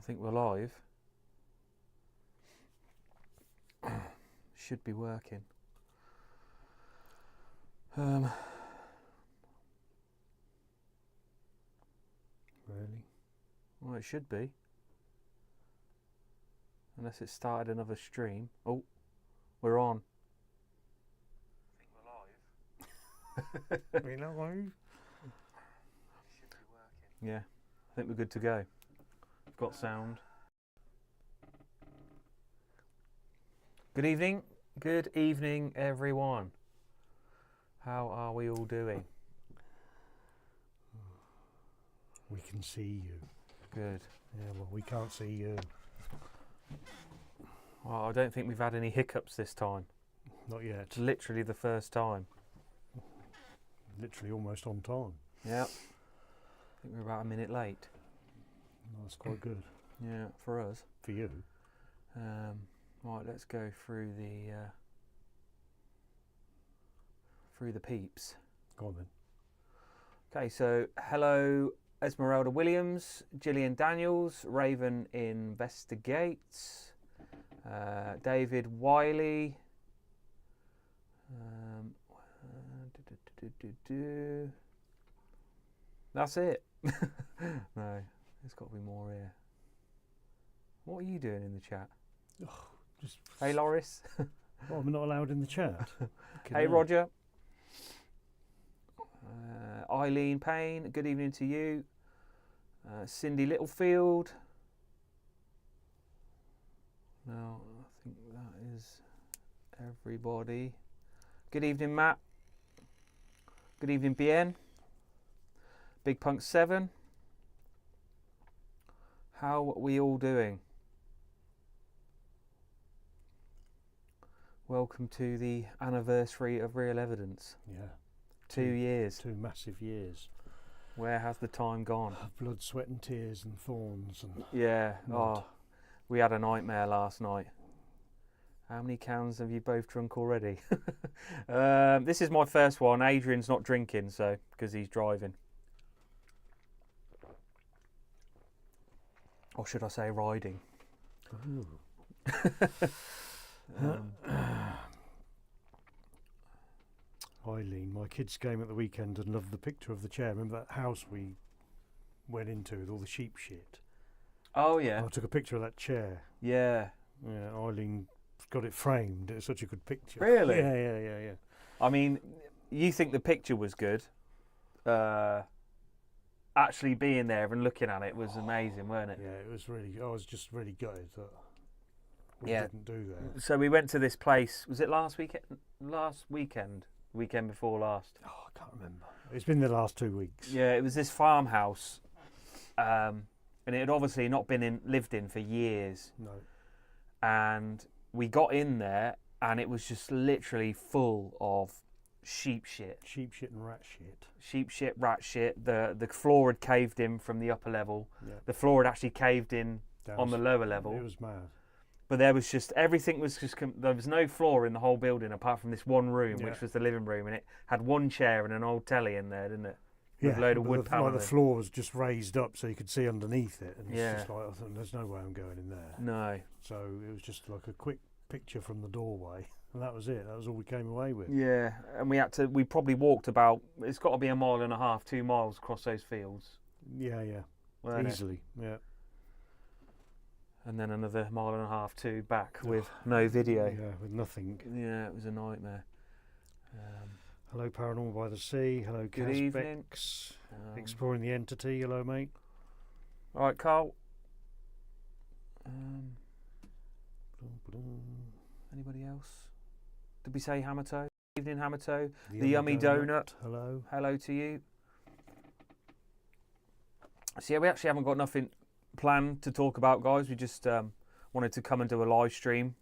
think we're live. Should be working. Really? Well, it should be. Unless it started another stream. Oh, we're on. I think we're live. We live? Should be working. Yeah, I think we're good to go. We've got sound. Good evening everyone. How are we all doing? We can see you. Good. Yeah, well, we can't see you. Well, I don't think we've had any hiccups this time. Not yet. It's literally the first time. Literally almost on time. Yeah. I think we're about a minute late. That's quite good. Yeah, for us. For you. Right, let's go through the peeps. Go on then. Okay, so hello Esmeralda Williams, Gillian Daniels, Raven Investigates, David Wiley, that's it. No, there's got to be more here. What are you doing in the chat? Just Hey Loris. well, I'm not allowed in the chat. Hey Roger. Eileen Payne, good evening to you. Cindy Littlefield. No, I think that is everybody. Good evening, Matt. Good evening, BN. Big Punk 7. How are we all doing? Welcome to the anniversary of Real Evidence. Yeah. 2 years. 2 massive years. Where has the time gone? Blood, sweat and tears and thorns and Yeah. mud. Oh, we had a nightmare last night. How many cans have you both drunk already? This is my first one. Adrian's not drinking, so because he's driving. Or should I say riding? Eileen, my kids came at the weekend and loved the picture of the chair. Remember that house we went into with all the sheep shit? Oh yeah. I took a picture of that chair. Yeah. Yeah, Eileen got it framed. It's such a good picture. Really? Yeah. I mean, you think the picture was good. Actually being there and looking at it was amazing, weren't it? Yeah, it was really. I was just really gutted that we Yeah. didn't do that. So we went to this place. Was it last weekend? Last weekend? Weekend before last? Oh, I can't remember. It's been the last 2 weeks. Yeah, it was this farmhouse, and it had obviously not been lived in for years. No. And we got in there, and it was just literally full of sheep shit. Sheep shit and rat shit. Sheep shit, rat shit. The floor had caved in from the upper level. Yeah. The floor had actually caved in Down on the lower level. It was mad. But there was just everything was just there was no floor in the whole building apart from this one room, Yeah. which was the living room, and it had one chair and an old telly in there, didn't it? With a load of but wood the paneling. floor was just raised up so you could see underneath it, and it's Yeah. just like I thought, there's no way I'm going in there. No. So it was just like a quick picture from the doorway, and that was it. That was all we came away with. Yeah, and we probably walked about. It's got to be 1.5 miles, 2 miles across those fields. Yeah, weren't it? easily. Yeah. And then another 1.5 miles, 2 back with no video. Yeah, with nothing. Yeah, it was a nightmare. Hello, Paranormal by the Sea. Hello, Good evening. Casbex. Exploring the Entity. Hello, mate. All right, Carl. Anybody else? Did we say Hamato? Evening, Hamato. The Yummy Donut. Hello. Hello to you. So yeah, we actually haven't got nothing planned to talk about, guys. We just wanted to come and do a live stream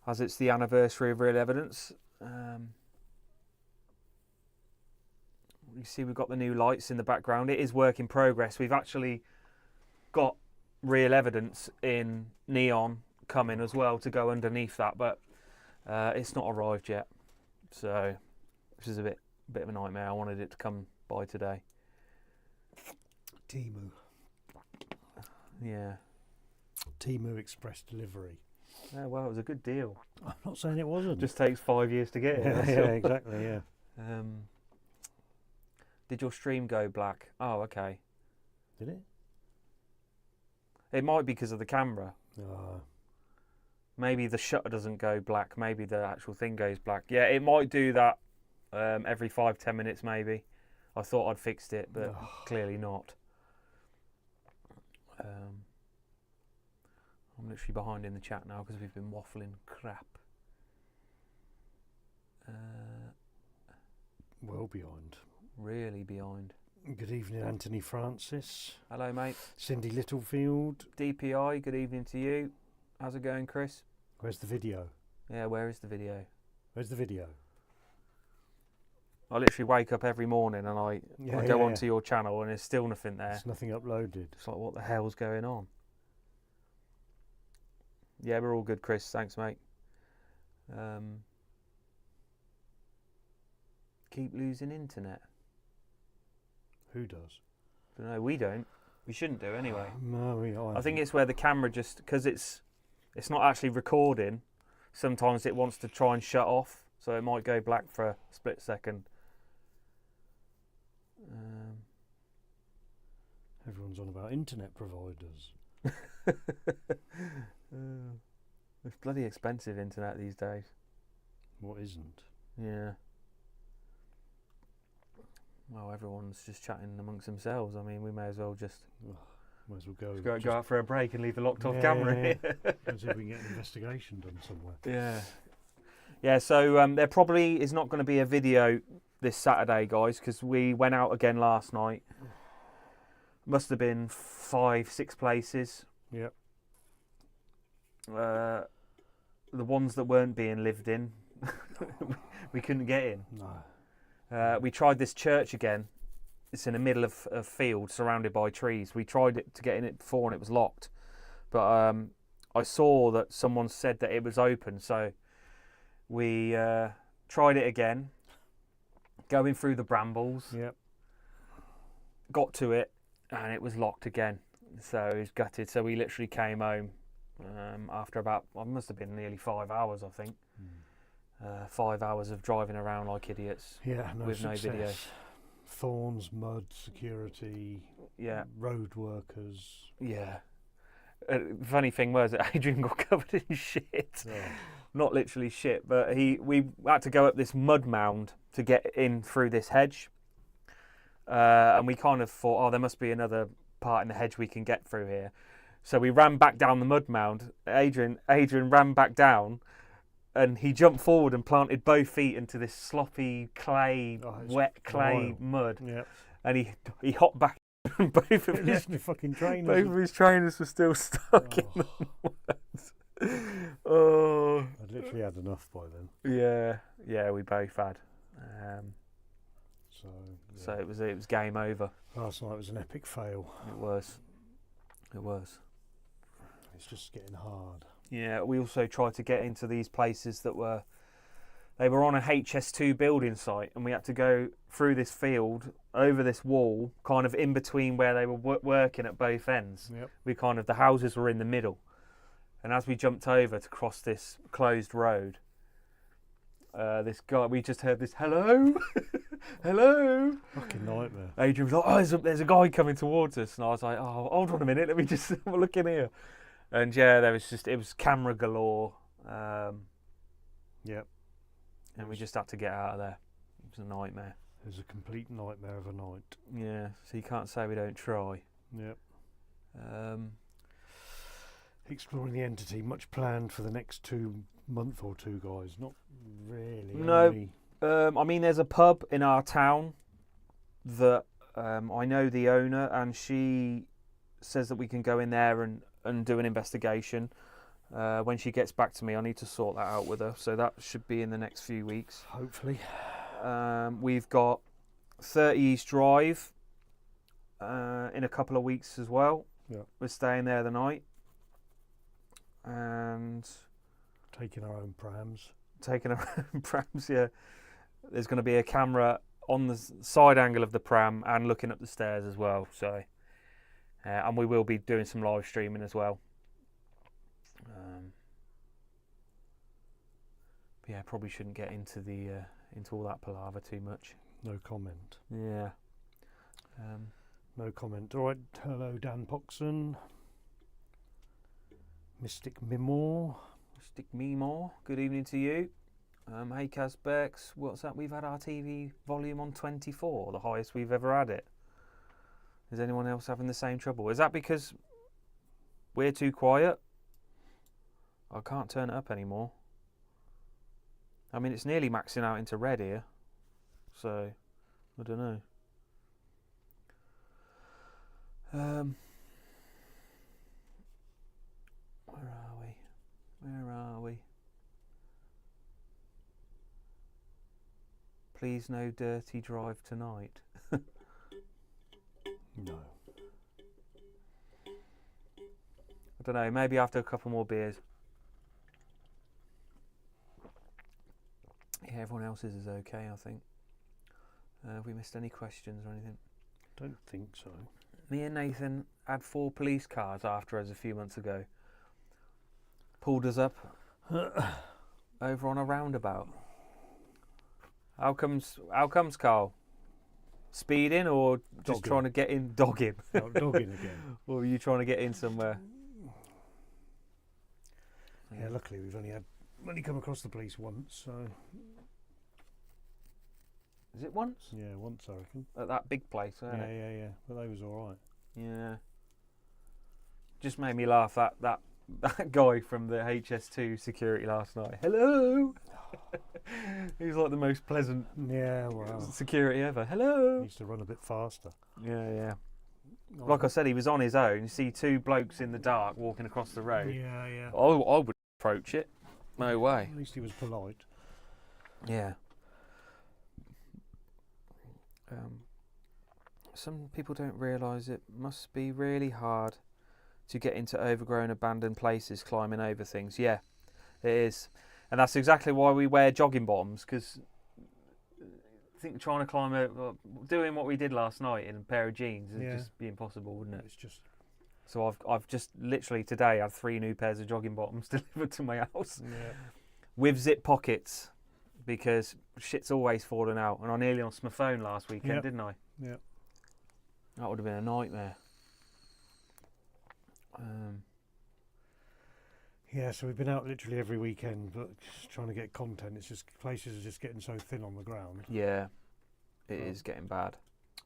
as it's the anniversary of Real Evidence. You see we've got the new lights in the background. It is work in progress. We've actually got Real Evidence in neon coming as well to go underneath that, but it's not arrived yet. So this is a bit of a nightmare. I wanted it to come by today. Timu. Yeah. Temu Express delivery. Yeah, well, it was a good deal. I'm not saying it wasn't. Just takes 5 years to get it. yeah, that's yeah, all. exactly. Yeah. Did your stream go black? Oh, okay. Did it? It might be because of the camera. Uh, Maybe the shutter doesn't go black. Maybe the actual thing goes black. Yeah, it might do that every 5-10 minutes maybe. I thought I'd fixed it, but clearly not. I'm literally behind in the chat now because we've been waffling crap. well behind. Really behind. Good evening, Anthony Francis. Hello, mate. Cindy Littlefield. DPI, good evening to you. How's it going, Chris? Where's the video? Yeah, where is the video? Where's the video? I literally wake up every morning and I go onto your channel and there's still nothing there. There's nothing uploaded. It's like, what the hell's going on? Yeah, we're all good, Chris. Thanks, mate. Keep losing internet. Who does? No, we don't. We shouldn't do anyway. No, I think it's where the camera just, because it's not actually recording. Sometimes it wants to try and shut off, so it might go black for a split second. Everyone's on about internet providers. It's bloody expensive internet these days. What isn't? Yeah. Well, everyone's just chatting amongst themselves. I mean, we may as well just Might as well go out for a break and leave the locked off Yeah, camera yeah, here. Let's see if we can get an investigation done somewhere. Yeah. Yeah, so there probably is not going to be a video this Saturday, guys, because we went out again last night. Must have been 5-6 places. Yep. The ones that weren't being lived in, we couldn't get in. No. We tried this church again. It's in the middle of a field surrounded by trees. We tried it to get in it before and it was locked. But I saw that someone said that it was open, so we tried it again. Going through the brambles. Yep. Got to it and it was locked again. So it was gutted. So we literally came home after about, it must have been nearly 5 hours, I think. 5 hours of driving around like idiots. Yeah, no with success. no video. Thorns, mud, security, Yeah. road workers. Yeah. Funny thing was that Adrian got covered in shit. Oh. Not literally shit, but we had to go up this mud mound to get in through this hedge. And we kind of thought, oh, there must be another part in the hedge we can get through here. So we ran back down the mud mound. Adrian ran back down and he jumped forward and planted both feet into this sloppy clay, wet clay mud. Yep. And he hopped back and both of his fucking trainers. Both of his trainers were still stuck in the mud. Oh. I'd literally had enough by then. Yeah, we both had. So it was game over. last night was an epic fail. It was. It's just getting hard. Yeah, we also tried to get into these places that were on a HS2 building site, and we had to go through this field, over this wall, kind of in between where they were working at both ends. Yep. The houses were in the middle, and as we jumped over to cross this closed road, this guy, we just heard this hello, hello. Fucking nightmare. Adrian was like, oh, there's a guy coming towards us, and I was like, oh, hold on a minute, let me just have a look in here. And yeah, it was camera galore. Yep. And we just had to get out of there. It was a nightmare. It was a complete nightmare of a night. Yeah, so you can't say we don't try. Yep. Exploring the entity, much planned for the next month or two, guys. Not really. No. I mean, there's a pub in our town that I know the owner, and she says that we can go in there and do an investigation. When she gets back to me, I need to sort that out with her. So that should be in the next few weeks. Hopefully. We've got 30 East Drive in a couple of weeks as well. Yeah. We're staying there the night. And taking our own prams, yeah. There's going to be a camera on the side angle of the pram and looking up the stairs as well. So And we will be doing some live streaming as well. Yeah, probably shouldn't get into into all that palaver too much. No comment. Yeah. No comment. All right. Hello, Dan Poxon. Mystic Mimor. Stick me more. Good evening to you. Hey Casbex, what's that? We've had our TV volume on 24, the highest we've ever had it. Is anyone else having the same trouble? Is that because we're too quiet? I can't turn it up anymore. I mean, it's nearly maxing out into red here, so I don't know. Where are we? Please no dirty drive tonight. No. I don't know, maybe after a couple more beers. Yeah, everyone else's is okay, I think. Have we missed any questions or anything? Don't think so. Me and Nathan had 4 police cars after us a few months ago. Pulled us up over on a roundabout. How comes, Carl? Speeding or just Dogging. trying to get in? Dogging. Oh, dogging again. Or were you trying to get in somewhere? Yeah, luckily we've only come across the police once, so Is it once? yeah, once I reckon. At that big place, wasn't Yeah, it? yeah. But they was all right. Yeah. Just made me laugh that guy from the HS2 security last night. Hello. He was like the most pleasant Yeah, well, security ever. Hello. needs to run a bit faster. Yeah. Like I said, he was on his own. You see 2 blokes in the dark walking across the road. Yeah. I would approach it. No way. At least he was polite. Yeah. Some people don't realise it must be really hard to get into overgrown, abandoned places climbing over things. Yeah, it is. And that's exactly why we wear jogging bottoms, because I think trying to climb doing what we did last night in a pair of jeans would Yeah. just be impossible, wouldn't it? It's just So I've just literally today had 3 new pairs of jogging bottoms delivered to my house yeah. with zip pockets, because shit's always falling out. And I nearly lost my phone last weekend, Yep. didn't I? Yeah. That would have been a nightmare. Yeah, so we've been out literally every weekend, but just trying to get content. It's just places are just getting so thin on the ground. Yeah, it Oh. is getting bad.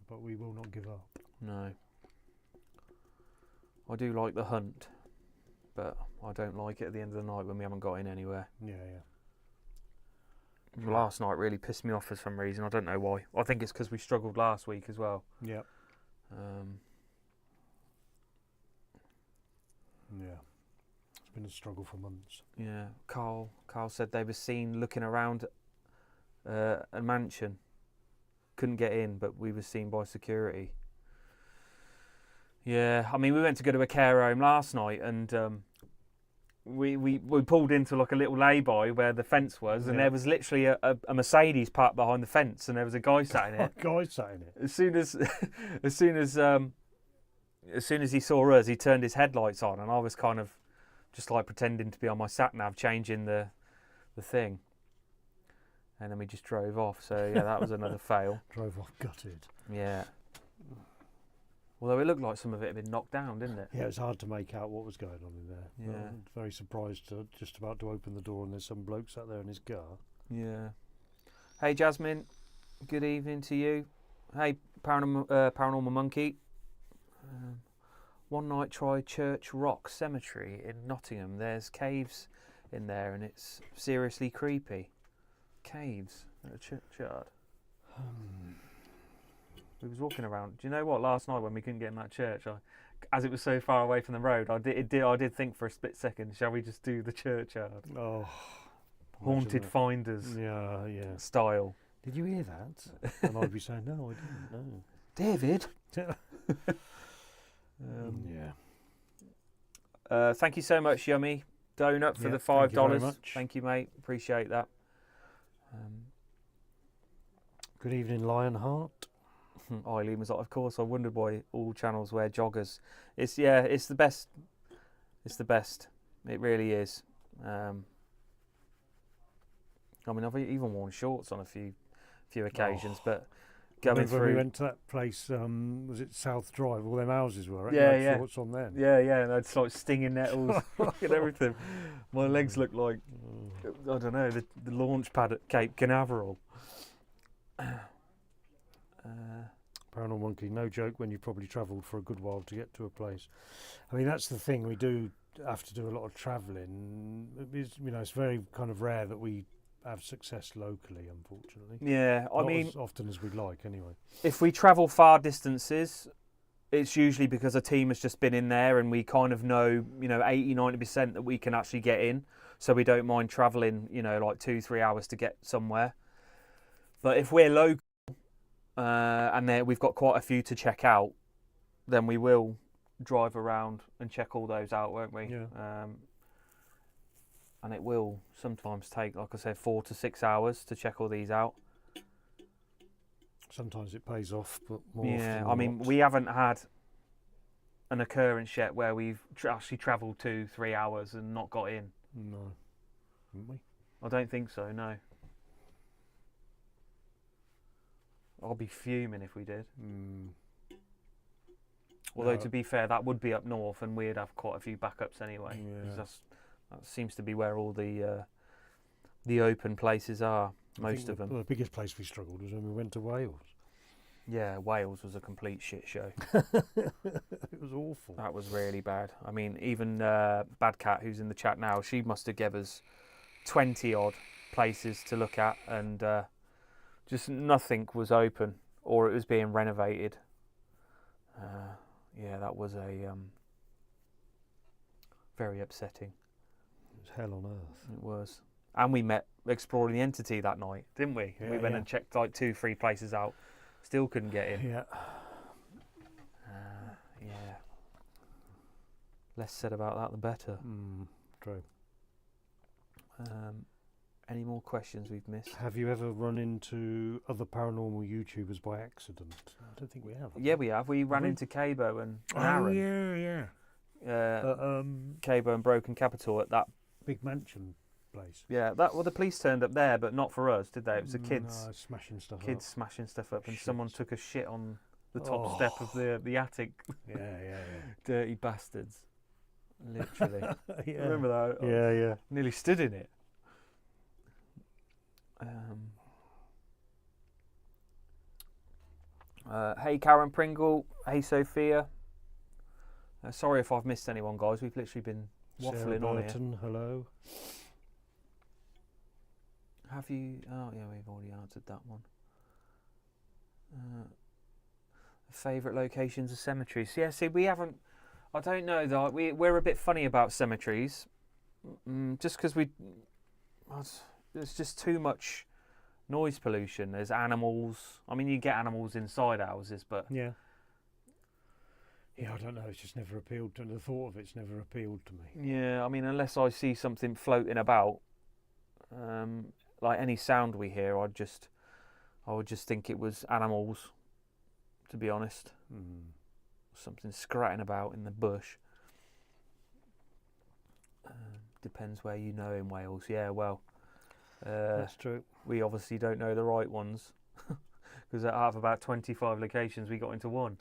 But we will not give up. No. I do like the hunt, but I don't like it at the end of the night when we haven't got in anywhere. Yeah. Last night really pissed me off for some reason. I don't know why. I think it's because we struggled last week as well. Yeah. Yeah. It's been a struggle for months. Yeah. Carl said they were seen looking around a mansion. Couldn't get in, but we were seen by security. Yeah, I mean, we went to go to a care home last night, and we pulled into like a little lay-by where the fence was, and Yeah. there was literally a Mercedes parked behind the fence, and there was a guy sat in it. Guys saying it. As soon as he saw us, he turned his headlights on, and I was kind of just like pretending to be on my sat nav, changing the thing, and then we just drove off. So yeah, that was another fail. Drove off gutted. Yeah. Although it looked like some of it had been knocked down, didn't it? Yeah, it was hard to make out what was going on in there. Yeah. I'm very surprised to just about to open the door and there's some bloke sat there in his car. Yeah. Hey Jasmine, good evening to you. Hey Paranormal Monkey. One night try Church Rock Cemetery in Nottingham. There's caves in there and it's seriously creepy. Caves at a churchyard. We was walking around. Do you know what? Last night when we couldn't get in that church, as it was so far away from the road, I did think for a split second, shall we just do the churchyard? Oh. Haunted that. Finders Yeah. style. Did you hear that? And I'd be saying, no, I didn't. David. Yeah. Thank you so much, Yummy Donut, for Yeah, the thank you very $5. much. Thank you, mate. Appreciate that. Good evening, Lionheart. Eileen was like, of course, I wondered why all channels wear joggers. It's the best. It's the best. It really is. I mean, I've even worn shorts on a few occasions, but going Remember when through. we went to that place, was it South Drive? All them houses were, right? Yeah, You had yeah. shorts on them. Yeah, and it's like stinging nettles and everything. My legs look like, I don't know, the launch pad at Cape Canaveral. Paranormal Monkey, no joke when you've probably travelled for a good while to get to a place. I mean, that's the thing, we do have to do a lot of travelling. It's very kind of rare that we have success locally, unfortunately. Yeah, I Not mean, as often as we'd like, anyway. if we travel far distances, it's usually because a team has just been in there and we kind of know, 80-90% that we can actually get in. So we don't mind travelling, like 2-3 hours to get somewhere. But if we're local and we've got quite a few to check out, then we will drive around and check all those out, won't we? Yeah. And it will sometimes take, like I said, 4 to 6 hours to check all these out. Sometimes it pays off, but more often Yeah, than I mean, not. we haven't had an occurrence yet where we've actually travelled 2-3 hours and not got in. No. Haven't we? I don't think so, no. I'll be fuming if we did. Although, No. to be fair, that would be up north and we'd have quite a few backups anyway. 'Cause that seems to be where all the open places are, most of them. The biggest place we struggled was when we went to Wales. Yeah, Wales was a complete shit show. It was awful. That was really bad. I mean, even Bad Cat, who's in the chat now, she must have given us 20-odd places to look at, and just nothing was open, or it was being renovated. Yeah, that was a very upsetting. It was hell on earth. It was. And we met Exploring the Entity that night, didn't we? Yeah, We went yeah. and checked like 2-3 places out. Still couldn't get in. Yeah. Yeah. Less said about that, the better. True. Any more questions we've missed? Have you ever run into other paranormal YouTubers by accident? I don't think we have. Yeah, we have. We ran we? into Cabo and Oh, Aaron. yeah. Cabo and Broken Capital at that. Big mansion place. Yeah, the police turned up there, but not for us, did they? It was the kids. No, smashing stuff up. Kids smashing stuff up, and Shit. someone took a shit on the top step of the attic. Yeah. Dirty bastards. Literally. Yeah. Remember that? Yeah. Nearly stood in it. Hey Karen Pringle. Hey Sophia. Sorry if I've missed anyone, guys. We've literally been Sarah waffling on here. Burton, hello. Have you? Oh yeah, we've already answered that one. Favourite locations of cemeteries? Yeah, see, we haven't. I don't know though. We're a bit funny about cemeteries, just because there's just too much noise pollution. There's animals. I mean, you get animals inside houses, but Yeah. Yeah, I don't know. It's just never appealed to the thought of it's never appealed to me. yeah, I mean, unless I see something floating about, like any sound we hear, I would just think it was animals. To be honest, something scratching about in the bush. Depends where you know in Wales. Yeah, well, That's true. we obviously don't know the right ones because out of about 25 locations, we got into one.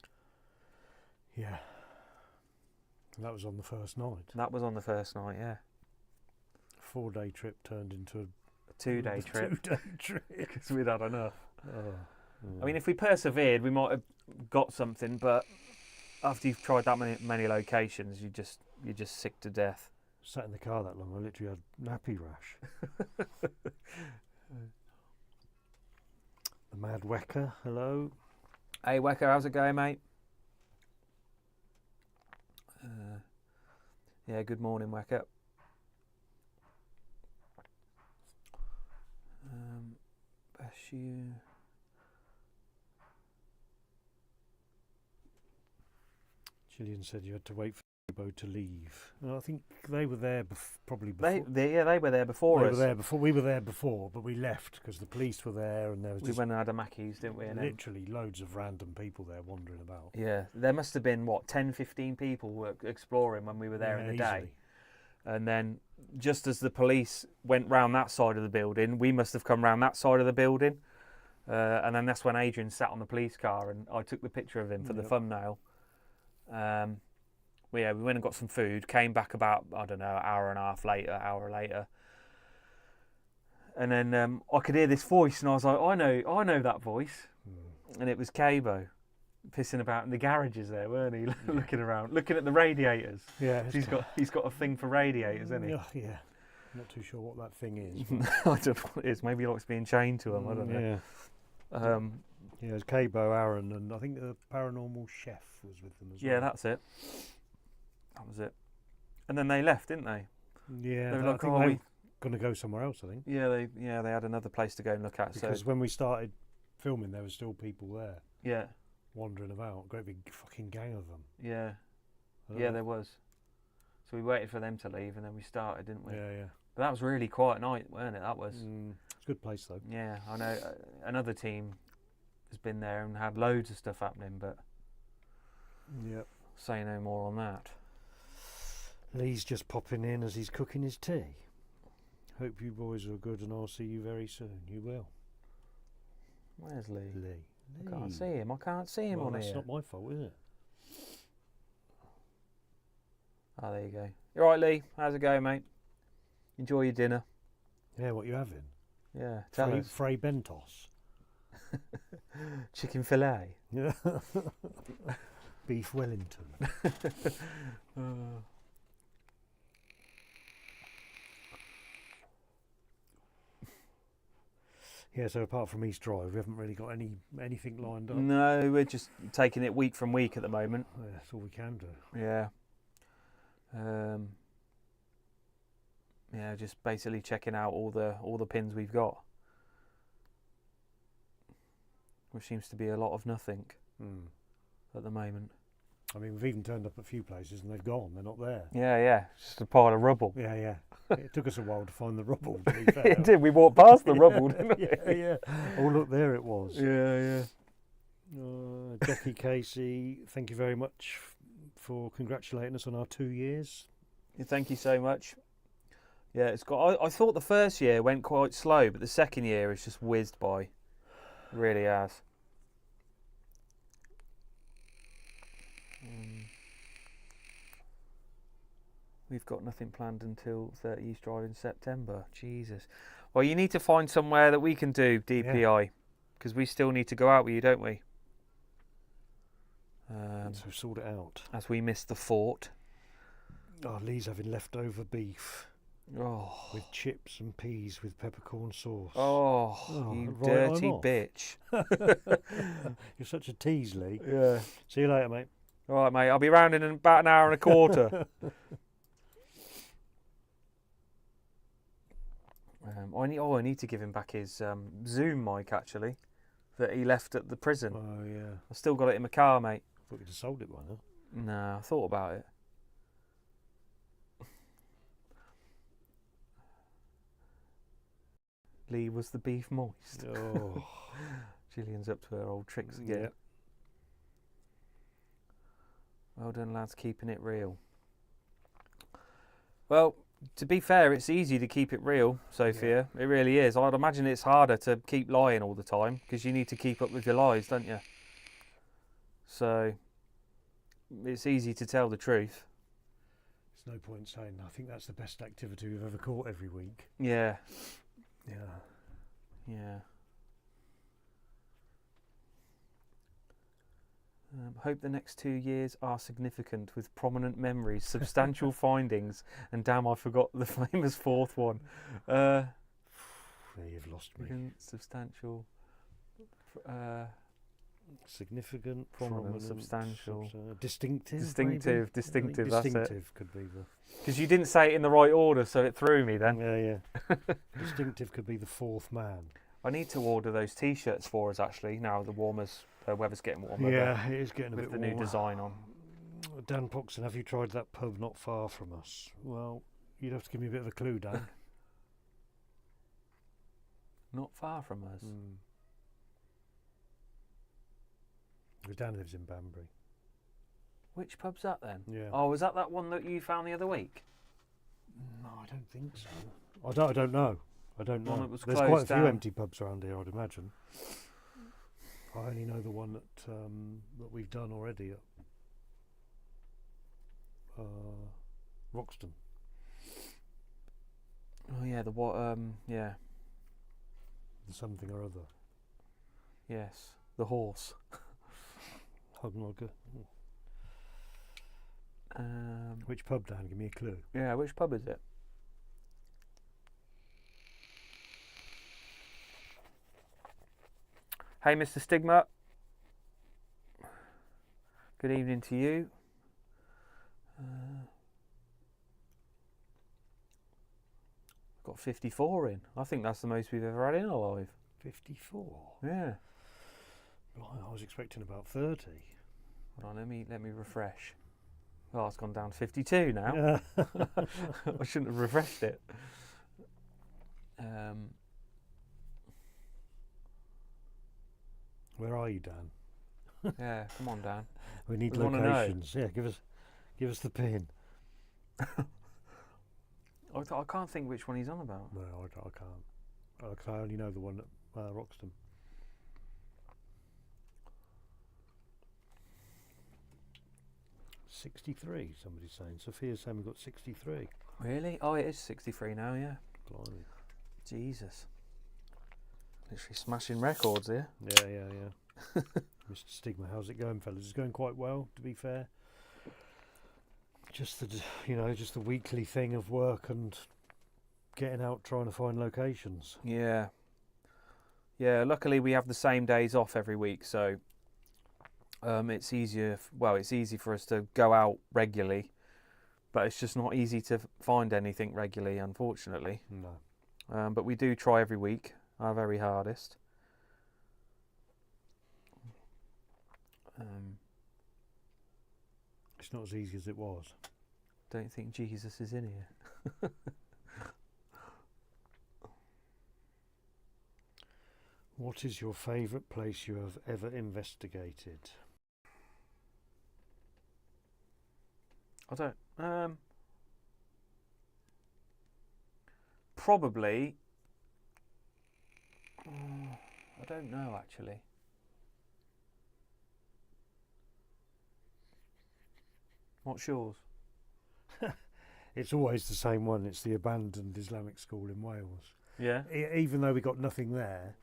Yeah. And that was on the first night. That was on the first night. Yeah, 4-day trip turned into a 2-day trip 2-day trip. because we'd had enough. Oh. I mean, if we persevered, we might have got something. But after you've tried that many locations, you're just sick to death. Sat in the car that long, I literally had nappy rash. The Mad Wecker, hello. Hey Wecker, how's it going, mate? Yeah, good morning, Wecker. Bless you. Gillian said you had to wait for Cabo to leave. And I think they were there probably They before. they were there before They us. were there before. We were there before, but we left because the police were there, and there was We just went and had a Mackey's, didn't we? And then, literally loads of random people there wandering about. yeah, there must have been, what, 10, 15 people were exploring when we were there in the day. Easily. And then just as the police went round that side of the building, we must have come round that side of the building. And then that's when Adrian sat on the police car and I took the picture of him for the Yep. thumbnail. We went and got some food, came back about, I don't know, hour later. And then I could hear this voice and I was like, I know that voice. And it was Cabo pissing about in the garages there, weren't he? Looking around, looking at the radiators. Yeah, He's got a thing for radiators, hasn't he? Yeah. Not too sure what that thing is. I don't know what it is. Maybe he likes being chained to them. I don't know. Yeah. Yeah, it was Cabo, Aaron, and I think the paranormal chef was with them as well. Yeah, that's it. That was it. And then they left, didn't they? Yeah, They were I like, think "Oh, they we-" were going to go somewhere else, I think. Yeah, they had another place to go and look at. Because So when we started filming, there were still people there yeah, wandering about. Great big fucking gang of them. yeah, I don't yeah, know. there was. So we waited for them to leave, and then we started, didn't we? Yeah. But that was a really quiet night, weren't it? That was. It's a good place though. Yeah, I know. Another team has been there and had loads of stuff happening, but Yep. say no more on that. Lee's just popping in as he's cooking his tea. Hope you boys are good, and I'll see you very soon. You will. Where's Lee? Lee. I can't see him. I can't see him Well, on that's here. not my fault, is it? Oh, there you go. You all right, Lee? How's it going, mate? Enjoy your dinner. Yeah, what you having? Yeah, tell us. Frey Bentos. Chicken fillet. Yeah. Beef Wellington. Yeah, so apart from East Drive, we haven't really got anything lined up. No, we're just taking it week from week at the moment. Yeah, that's all we can do. Yeah. Yeah, just basically checking out all the pins we've got, which seems to be a lot of nothing at the moment. I mean, we've even turned up at a few places and they've gone. They're not there. Yeah, just a pile of rubble. Yeah. It took us a while to find the rubble, to be fair. It did. We walked past the rubble, didn't we? Yeah. Oh, look, there it was. Yeah. Jackie Casey, thank you very much for congratulating us on our 2 years. Thank you so much. Yeah, it's got. I thought the first year went quite slow, but the second year has just whizzed by. It really has. We've got nothing planned until 30 East Drive in September. Jesus. Well, you need to find somewhere that we can do DPI, because we still need to go out with you, don't we? So sort it out. As we miss the fort. Oh, Lee's having leftover beef Oh. with chips and peas with peppercorn sauce. Oh, you right, I'm dirty off. bitch. You're such a tease, Lee. Yeah. See you later, mate. All right, mate. I'll be round in about an hour and a quarter. I need to give him back his Zoom mic, actually, that he left at the prison. Oh, yeah. I've still got it in my car, mate. I thought you'd have sold it by now. No, I thought about it. Lee was the beef moist. Oh. Gillian's up to her old tricks again. Yeah. Well done, lads, keeping it real. Well, to be fair, it's easy to keep it real, Sophia. It really is. I'd imagine it's harder to keep lying all the time because you need to keep up with your lies, don't you? So it's easy to tell the truth. There's no point saying, I think that's the best activity we've ever caught every week. Yeah. Yeah. Hope the next 2 years are significant with prominent memories, substantial findings, and damn, I forgot the famous fourth one. Yeah, you've lost me. Substantial. Significant, Prominent, substantial. Distinctive. Distinctive, maybe? distinctive, I think that's it. distinctive could be the. Because you didn't say it in the right order, so it threw me then. Yeah. Distinctive could be the fourth man. I need to order those T-shirts for us actually. Now the weather's getting warmer. Yeah, it is getting a with bit the warmer. new design on. Dan Poxon, have you tried that pub not far from us? Well, you'd have to give me a bit of a clue, Dan. Not far from us. Because Dan lives in Banbury. Which pub's that then? Yeah. Oh, was that one that you found the other week? No, I don't think so. I don't know. I don't know. One that was There's quite a closed few down. empty pubs around here, I'd imagine. I only know the one that we've done already at Roxton. Oh yeah, the what? Yeah, Something or other. yes, the horse. Hugmugger. Which pub, Dan? Give me a clue. Yeah, which pub is it? Hey, Mr. Stigma. Good evening to you. Got 54 in. I think that's the most we've ever had in a live. 54. Yeah. Blimey, I was expecting about 30. Hold on, let me refresh. Oh, it's gone down to 52 now. Yeah. I shouldn't have refreshed it. Where are you, Dan? Yeah, come on, Dan. We need We wanna know. locations. Yeah, give us the pin. I can't think which one he's on about. No, I can't. I only know the one at Roxton. .63, somebody's saying. Sophia's saying we've got 63. Really? Oh, it is 63 now, yeah. Blimey. Jesus. Literally smashing records here. Yeah. Mr. Stigma, how's it going, fellas? It's going quite well, to be fair. Just the weekly thing of work and getting out trying to find locations. Yeah. Yeah, luckily we have the same days off every week, so it's easier. It's easy for us to go out regularly, but it's just not easy to find anything regularly, unfortunately. No. But we do try every week, our very hardest. It's not as easy as it was. Don't think Jesus is in here. What is your favourite place you have ever investigated? I don't. Probably. I don't know actually. What's yours? It's always the same one. It's the abandoned Islamic school in Wales. Yeah. Even though we got nothing there,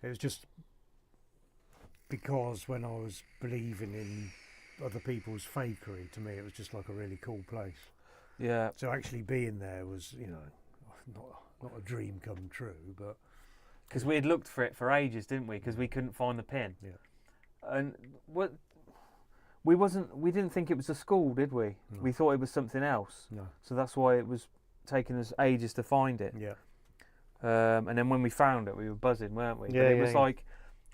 it was just because when I was believing in other people's fakery, to me it was just like a really cool place. Yeah. So actually being there was, not a dream come true, but Because we had looked for it for ages, didn't we? Because we couldn't find the pin. Yeah. And we didn't think it was a school, did we? No. We thought it was something else. no. So that's why it was taking us ages to find it. Yeah. And then when we found it, we were buzzing, weren't we? Yeah, but it yeah, was yeah. like,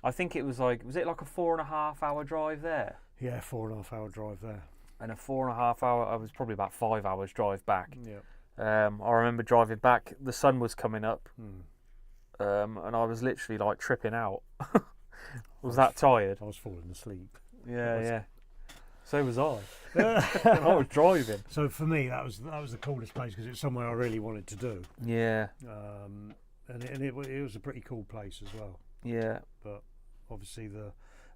I think it was like a 4.5 hour drive there? Yeah, 4.5 hour drive there. And a 4.5 hour, I was probably about 5 hours drive back. Yeah. I remember driving back, the sun was coming up, Hmm. and I was literally like tripping out. I was that tired. I was falling asleep. Yeah. So was I. And I was driving. So for me, that was the coolest place because it's somewhere I really wanted to do. Yeah. And it was a pretty cool place as well. Yeah. But obviously the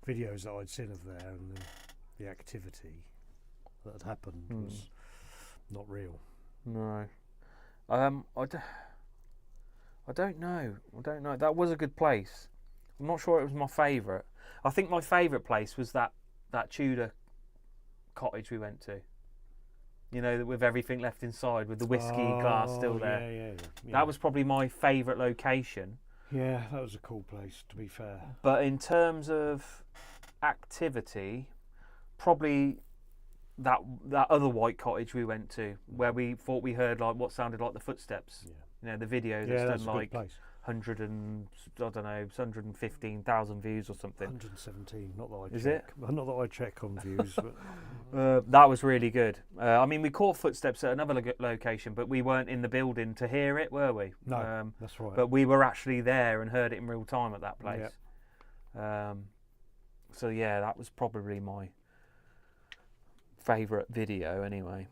videos that I'd seen of there and the activity that had happened was not real. No. I don't know. That was a good place. I'm not sure it was my favourite. I think my favourite place was that Tudor cottage we went to. With everything left inside, with the whiskey glass still there. Yeah. That was probably my favourite location. Yeah, that was a cool place, to be fair. But in terms of activity, probably that other white cottage we went to, where we thought we heard like what sounded like the footsteps. Yeah. The video Yeah, that's that's done a like good place. I don't know, 115,000 views or something. 117. Not that I Is check. Not that I check on views, but That was really good. I mean, we caught footsteps at another location, but we weren't in the building to hear it, were we? no, that's right. But we were actually there and heard it in real time at that place. So yeah, that was probably my favourite video anyway.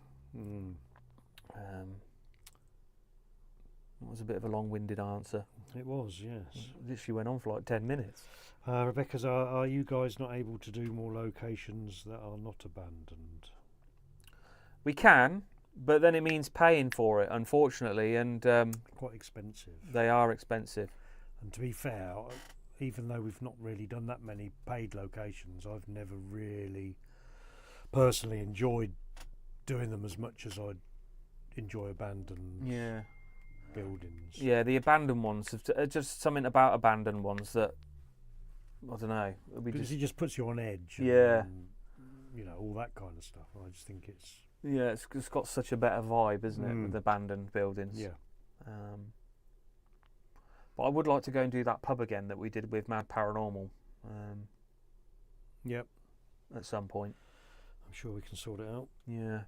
It was a bit of a long-winded answer. It was, yes. It literally went on for like 10 minutes. Rebecca's, are you guys not able to do more locations that are not abandoned? We can, but then it means paying for it, unfortunately, and Quite expensive. they are expensive. And to be fair, even though we've not really done that many paid locations, I've never really personally enjoyed doing them as much as I'd enjoy abandoned buildings. Yeah, the abandoned ones, just something about abandoned ones that, I don't know. Because it just puts you on edge. And, you know, all that kind of stuff. I just think it's... Yeah, it's got such a better vibe, isn't it, with abandoned buildings. Yeah. But I would like to go and do that pub again that we did with Mad Paranormal. Yep. At some point. I'm sure we can sort it out. Yeah.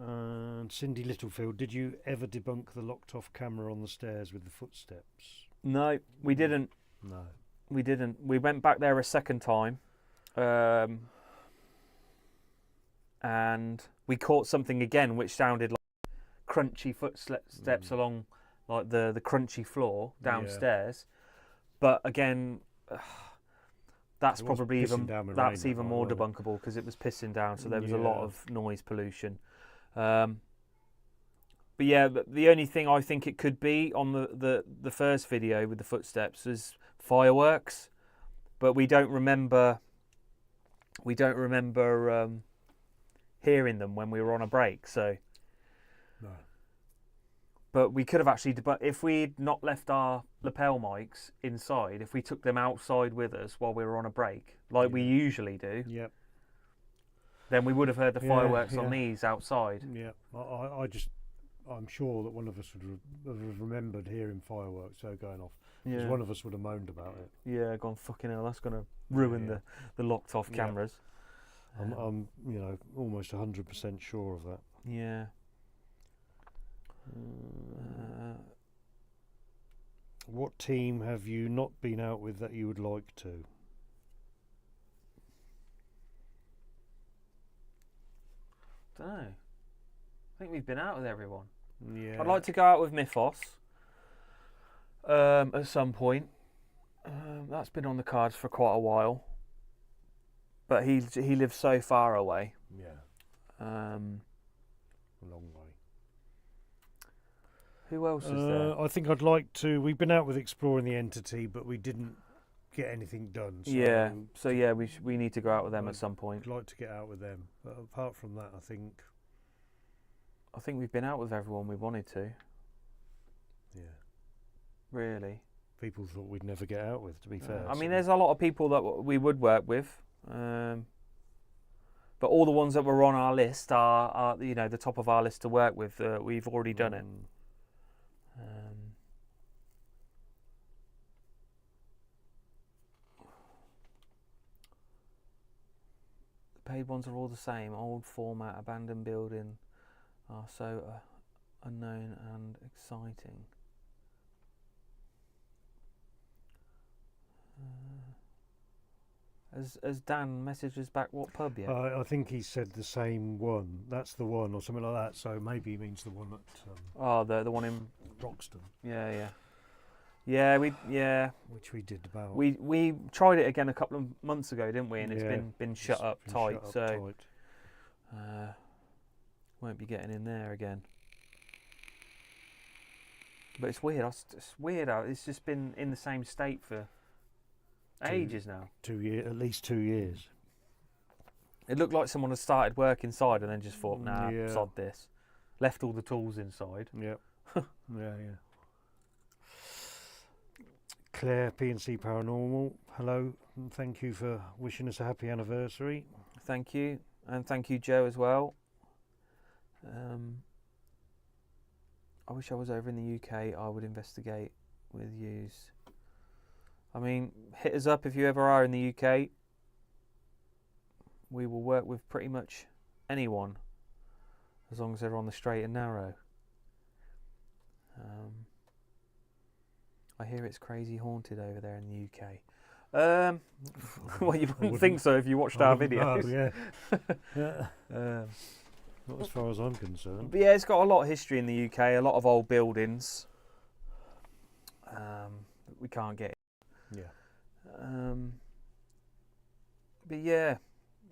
And Cindy Littlefield, did you ever debunk the locked off camera on the stairs with the footsteps? No, we didn't. No. We didn't. We went back there a second time. And we caught something again which sounded like crunchy footsteps along like the crunchy floor downstairs. But again, that's probably even more debunkable because it was pissing down, so there was a lot of noise pollution. But yeah, the only thing I think it could be on the first video with the footsteps is fireworks, but we don't remember hearing them when we were on a break. So, no. But we could have actually, but if we'd not left our lapel mics inside, if we took them outside with us while we were on a break, like we usually do, then we would have heard the fireworks on these outside. Yeah, I'm sure that one of us would have remembered hearing fireworks going off. Because one of us would have moaned about it. Yeah, gone fucking hell, that's going to ruin the locked off cameras. I'm almost 100% sure of that. Yeah. What team have you not been out with that you would like to? Don't know. I think we've been out with everyone. Yeah. I'd like to go out with Mythos at some point. That's been on the cards for quite a while. But he lives so far away. Yeah. A long way. Who else is there? I think I'd like to. We've been out with Exploring the Entity, but we didn't get anything done. So we need to go out with them at some point. I'd like to get out with them. But apart from that, I think we've been out with everyone we wanted to. Yeah. Really. People thought we'd never get out with, to be fair. I mean, there's a lot of people that we would work with. But all the ones that were on our list are the top of our list to work with. We've already done it. The paid ones are all the same. Old format, abandoned building are so unknown and exciting. As Dan messages back, what pub yet? I think he said the same one. That's the one, or something like that. So maybe he means the one at the one in Broxton. Yeah. Which we did about. We tried it again a couple of months ago, didn't we? And it's been shut up tight. Won't be getting in there again. But it's weird. It's weird how it's just been in the same state for ages now. 2 years, at least 2 years. It looked like someone had started work inside and then just thought, nah, sod this. Left all the tools inside. Yep. yeah. Claire, PNC Paranormal, hello, and thank you for wishing us a happy anniversary. Thank you, and thank you, Joe, as well. I wish I was over in the UK. I would investigate with yous. I mean, hit us up if you ever are in the UK. We will work with pretty much anyone, as long as they're on the straight and narrow. I hear it's crazy haunted over there in the UK. Well, you wouldn't think so if you watched our videos. Not as far as I'm concerned. But yeah, it's got a lot of history in the UK, a lot of old buildings. We can't get. Yeah. But yeah,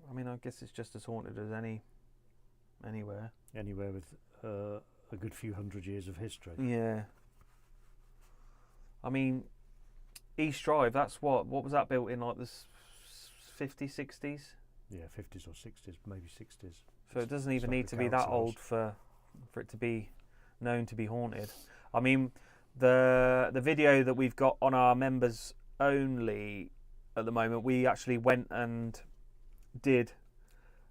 I mean, I guess it's just as haunted as anywhere. Anywhere with a good few hundred years of history. Yeah. I mean, East Drive, that's what was that built in, like the 50s, 60s? Yeah, 50s or 60s, maybe 60s. So it doesn't even like need a to be that council old for it to be known to be haunted. I mean, the video that we've got on our members only at the moment, we actually went and did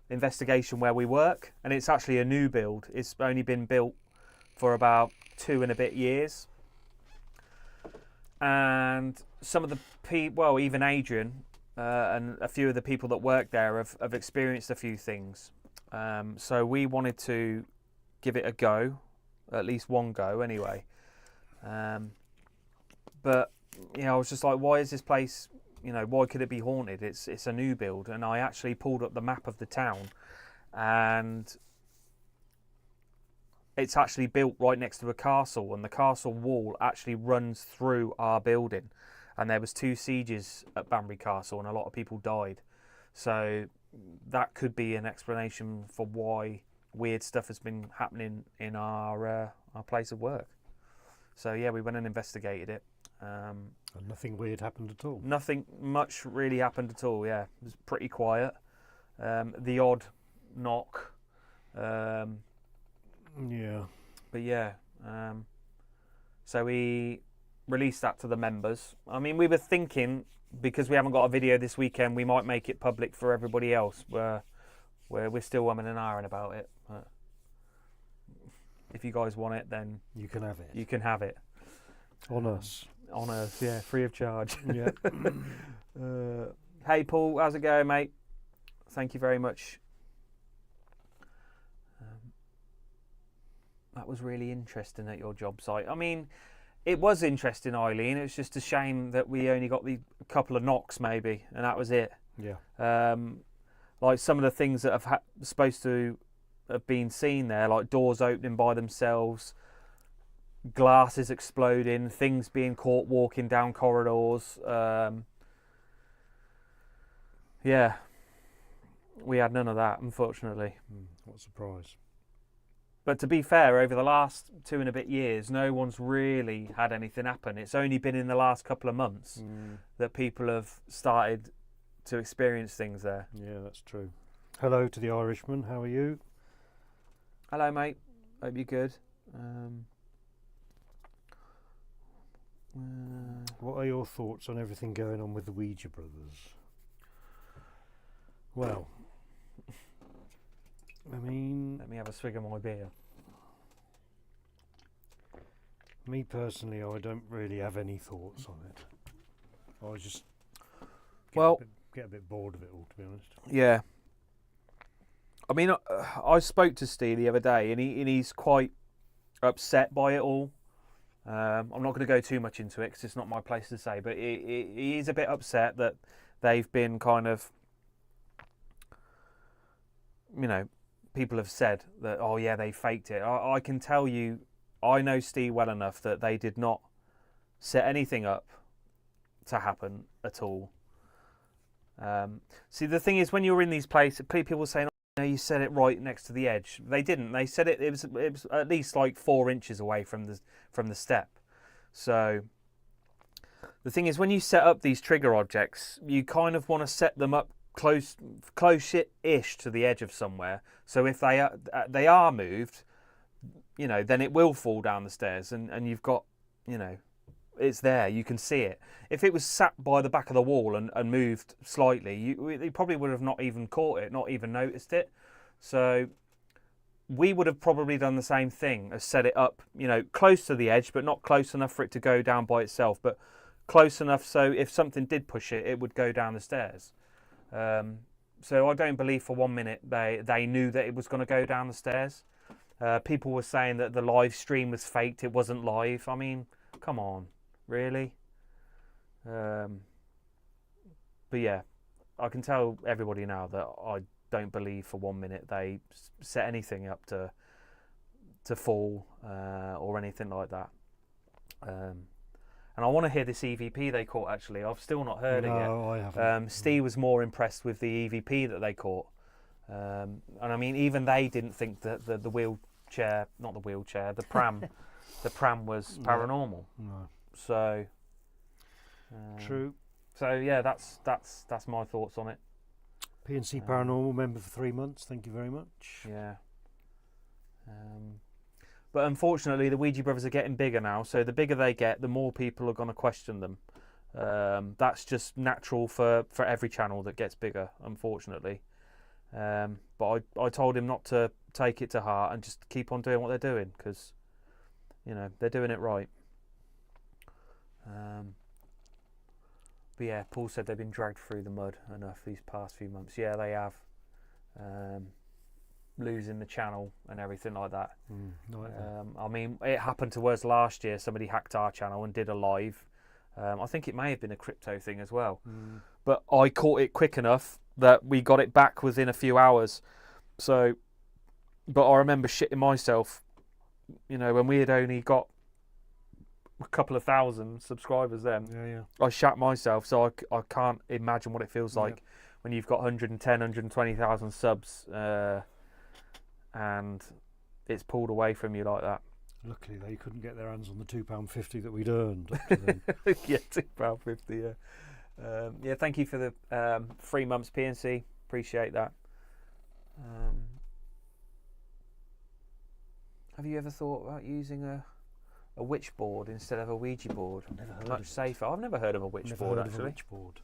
investigation where we work, and it's actually a new build. It's only been built for about 2 and a bit years. And some of the people, well, even Adrian and a few of the people that work there have experienced a few things. So we wanted to give it a go, at least one go anyway. But, you know, I was just like, why is this place, you know, why could it be haunted? It's a new build. And I actually pulled up the map of the town, and it's actually built right next to a castle, and the castle wall actually runs through our building. And there was 2 sieges at Banbury Castle, and a lot of people died. So that could be an explanation for why weird stuff has been happening in our place of work. So yeah, we went and investigated it. And nothing weird happened at all. Nothing much really happened at all. Yeah, it was pretty quiet. The odd knock. Yeah. But yeah, so we released that to the members. I mean, we were thinking, because we haven't got a video this weekend, we might make it public for everybody else. Where we're still umming and ahhing about it. But if you guys want it, then You can have it. you can have it. On us. On us, yeah, free of charge. Yeah. Hey Paul, how's it going, mate? Thank you very much. That was really interesting at your job site. I mean, it was interesting, Eileen. It was just a shame that we only got a couple of knocks, maybe, and that was it. Yeah. Like some of the things that have supposed to have been seen there, like doors opening by themselves, glasses exploding, things being caught walking down corridors. Yeah, we had none of that, unfortunately. What a surprise. But to be fair, over the last 2 and a bit years, no one's really had anything happen. It's only been in the last couple of months that people have started to experience things there. Yeah, that's true. Hello to the Irishman. How are you? Hello, mate. Hope you're good. What are your thoughts on everything going on with the Ouija brothers? Well, I mean, Let me have a swig of my beer. me personally, I don't really have any thoughts on it. I just get a bit bored of it all, to be honest. Yeah. I mean, I spoke to Steve the other day, and he's quite upset by it all. I'm not going to go too much into it because it's not my place to say, but he is a bit upset that they've been kind of, you know, people have said that, oh yeah, they faked it. I can tell you, I know Steve well enough that they did not set anything up to happen at all. See, the thing is, when you're in these places, people were saying, oh, you set it right next to the edge. They didn't. They said it was at least like 4 inches away from the step. So the thing is, when you set up these trigger objects, you kind of want to set them up close-ish to the edge of somewhere. So if they are moved, you know, then it will fall down the stairs, and you've got, you know, it's there. You can see it. If it was sat by the back of the wall and moved slightly, you probably would have not even caught it, not even noticed it. So we would have probably done the same thing as set it up, close to the edge, but not close enough for it to go down by itself, but close enough so if something did push it, it would go down the stairs. So I don't believe for 1 minute they knew that it was going to go down the stairs. People were saying that the live stream was faked, it wasn't live. I mean, come on, really? But yeah, I can tell everybody now that I don't believe for 1 minute they set anything up to fall or anything like that. And I want to hear this EVP they caught, actually. I've still not heard it yet. No, I haven't. Steve was more impressed with the EVP that they caught. And I mean, even they didn't think that the wheelchair, not the wheelchair, the pram, the pram was paranormal. No. So True. So yeah, that's my thoughts on it. PNC Paranormal member for 3 months. Thank you very much. Yeah. But unfortunately, the Ouija brothers are getting bigger now. So the bigger they get, the more people are going to question them. That's just natural for every channel that gets bigger, unfortunately. But I told him not to take it to heart and just keep on doing what they're doing, because they're doing it right. But yeah, Paul said they've been dragged through the mud enough these past few months. Yeah, they have. Losing the channel and everything like that. I mean, it happened to us last year. Somebody hacked our channel and did a live. I think it may have been a crypto thing as well. But I caught it quick enough that we got it back within a few hours. So, but I remember shitting myself, when we had only got a couple of thousand subscribers then. Yeah. I shat myself, so I can't imagine what it feels like when you've got 110, 120,000 subs and it's pulled away from you like that. Luckily, they couldn't get their hands on the £2.50 that we'd earned up to then. Yeah, £2.50, yeah. Thank you for the 3 months PNC. Appreciate that. Have you ever thought about using a witch board instead of a Ouija board? Never heard Much of it. safer. I've never heard of a witch board, Heard of a actually. witch board.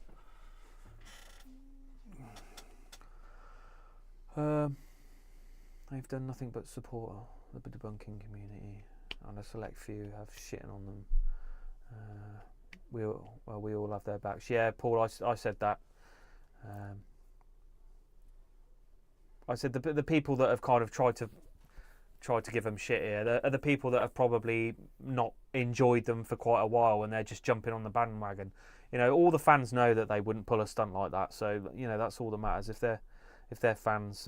They've done nothing but support the debunking community, and a select few have shitting on them. We all have their backs. Yeah, Paul, I said that. I said the people that have kind of tried to give them shit here are the people that have probably not enjoyed them for quite a while, and they're just jumping on the bandwagon. All the fans know that they wouldn't pull a stunt like that, so that's all that matters. If their fans,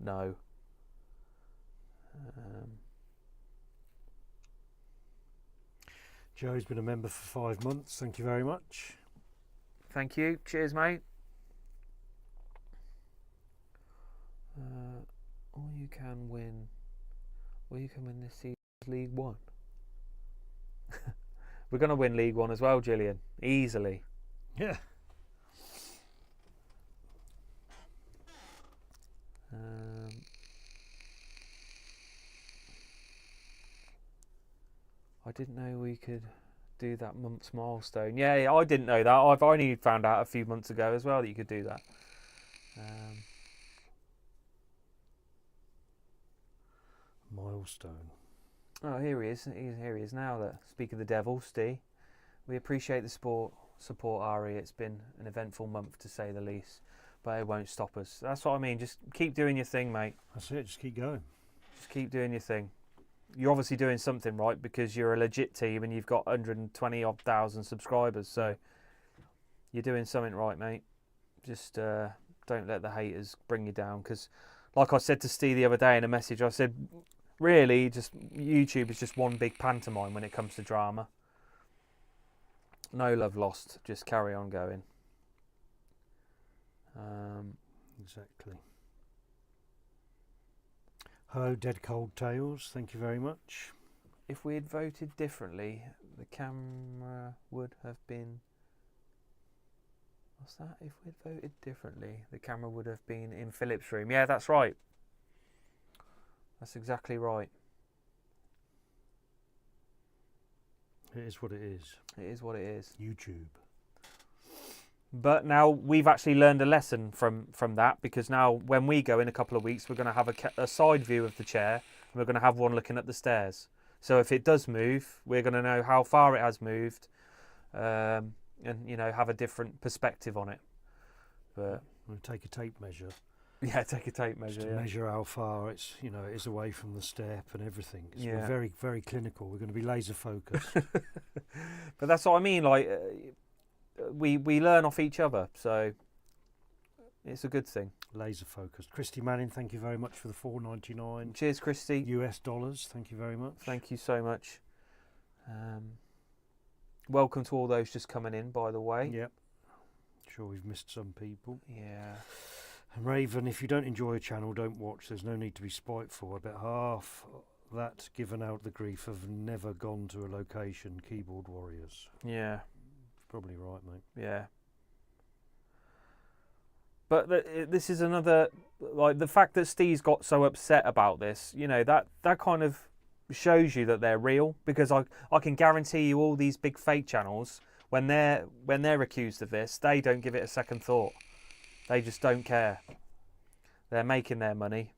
know. Joe's been a member for 5 months. Thank you very much. Thank you. Cheers, mate. All you can win this season is League One. We're going to win League One as well, Gillian. Easily. Yeah. I didn't know we could do that month's milestone. Yeah, I didn't know that. I've only found out a few months ago as well that you could do that. Milestone. Oh, here he is. Here he is now. Speak of the devil, Steve. We appreciate the support, Ari. It's been an eventful month, to say the least. But it won't stop us. That's what I mean. Just keep doing your thing, mate. That's it. Just keep going. Just keep doing your thing. You're obviously doing something right, because you're a legit team and you've got 120-odd thousand subscribers. So you're doing something right, mate. Just don't let the haters bring you down. Because, like I said to Steve the other day in a message, I said, really, just YouTube is just one big pantomime when it comes to drama. No love lost. Just carry on going. Exactly. Hello, Dead Cold Tales. Thank you very much. If we had voted differently, the camera would have been... What's that? If we had voted differently, the camera would have been in Philip's room. Yeah, that's right. That's exactly right. It is what it is. It is what it is. YouTube. But now we've actually learned a lesson from that, because now when we go in a couple of weeks, we're going to have a side view of the chair, and we're going to have one looking at the stairs. So if it does move, we're going to know how far it has moved, and have a different perspective on it. But We'll take a tape measure. yeah, take a tape measure. To measure how far it is away from the step and everything. So we're very, very clinical. We're going to be laser focused. But that's what I mean. Like we learn off each other, so it's a good thing. Laser focused. Christy Manning, thank you very much for the $4.99. Cheers, Christy. US dollars. Thank you very much. Thank you so much. Welcome to all those just coming in, by the way. Yep. Sure, we've missed some people. Yeah. And Raven, if you don't enjoy a channel, don't watch. There's no need to be spiteful. I bet half that given out the grief have never gone to a location. Keyboard warriors. Yeah. Probably right, mate. Yeah. But this is another, like, the fact that Steve's got so upset about this, that kind of shows you that they're real, because I can guarantee you all these big fake channels, when they're accused of this, they don't give it a second thought. They just don't care. They're making their money,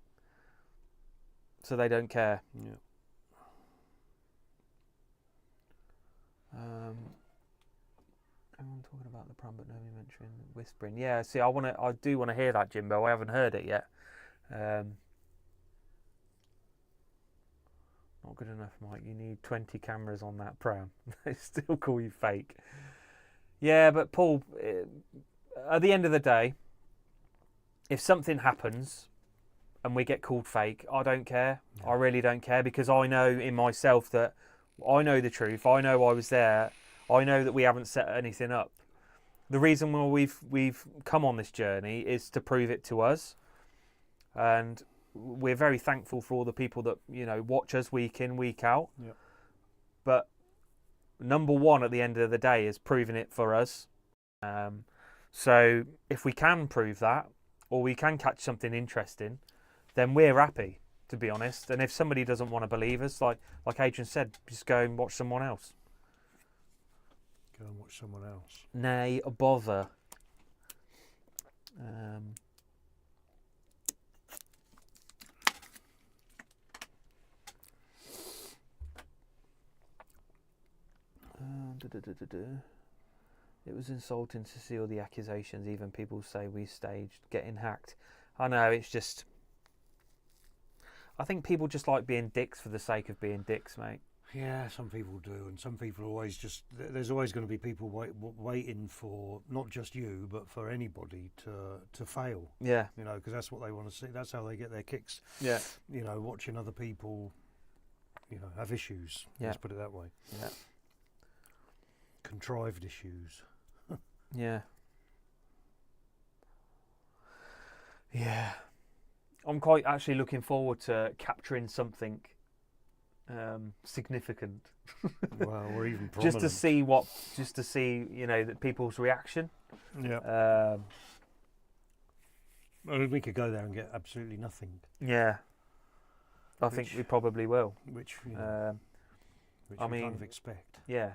so they don't care. Yeah. I'm talking about the pram, but nobody mentioning whispering. Yeah, see, I do want to hear that, Jimbo. I haven't heard it yet. Not good enough, Mike. You need 20 cameras on that pram. They still call you fake. Yeah, but Paul, at the end of the day, if something happens and we get called fake, I don't care. Yeah. I really don't care, because I know in myself that I know the truth. I know I was there. I know that we haven't set anything up. The reason why we've come on this journey is to prove it to us, and we're very thankful for all the people that watch us week in, week out. Yep. But number one at the end of the day is proving it for us. So if we can prove that, or we can catch something interesting, then we're happy, to be honest. And if somebody doesn't want to believe us, like Adrian said, just go and watch someone else. Go and watch someone else. Nay, bother. It was insulting to see all the accusations. Even people say we staged getting hacked. I know, it's just... I think people just like being dicks for the sake of being dicks, mate. Yeah, some people do, and some people always just... There's always going to be people waiting for not just you, but for anybody to fail. Yeah. Because that's what they want to see. That's how they get their kicks. Yeah. Watching other people, have issues. Yeah. Let's put it that way. Yeah. Contrived issues. Yeah. Yeah. I'm quite actually looking forward to capturing something significant. Well, or even prominent. just to see that people's reaction. Yeah. We could go there and get absolutely nothing. Yeah. I think we probably will. Which we kind of expect. Yeah.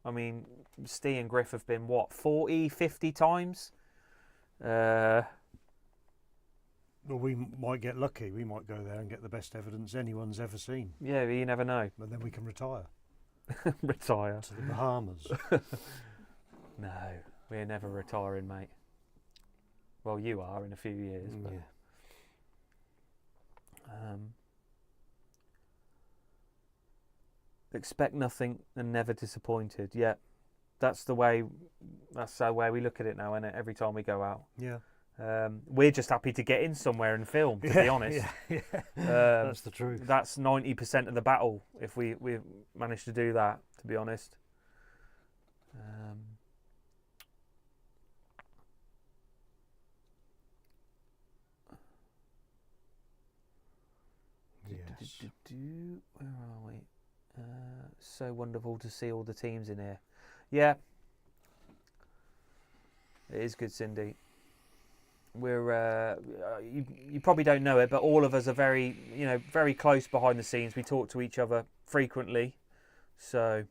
I mean, Steve and Griff have been, 40, 50 times? Well, we might get lucky. We might go there and get the best evidence anyone's ever seen. Yeah, you never know. And then we can retire. Retire. To the Bahamas. No, we're never retiring, mate. Well, you are in a few years. But, expect nothing and never disappointed. Yeah, that's the way we look at it now, isn't it? Every time we go out. Yeah. We're just happy to get in somewhere and film, to be honest. Yeah. That's the truth. That's 90% of the battle, if we manage to do that, to be honest. Yes. Where are we? So wonderful to see all the teams in here. Yeah. It is good, Cindy. We're you probably don't know it, but all of us are very very close behind the scenes. We talk to each other frequently, so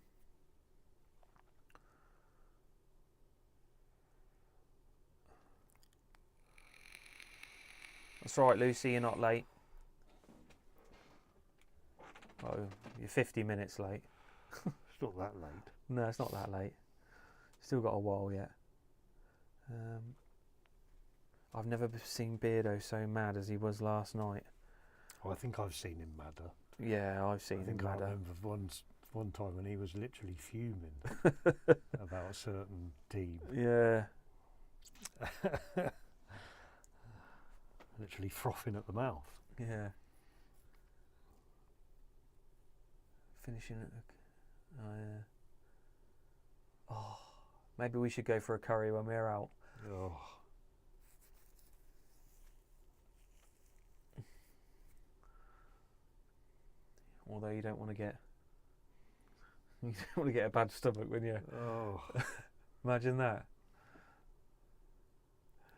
That's right, Lucy, you're not late. Oh, you're 50 minutes late. It's not that late. No, it's not that late. Still got a while yet. I've never seen Beardo so mad as he was last night. Oh, I think I've seen him madder. Yeah, I've seen I him think I madder. remember one time when he was literally fuming about a certain team. Yeah. Literally frothing at the mouth. Yeah. Finishing at oh, maybe we should go for a curry when we're out. Oh. Although you don't want to get a bad stomach when you Oh. imagine that.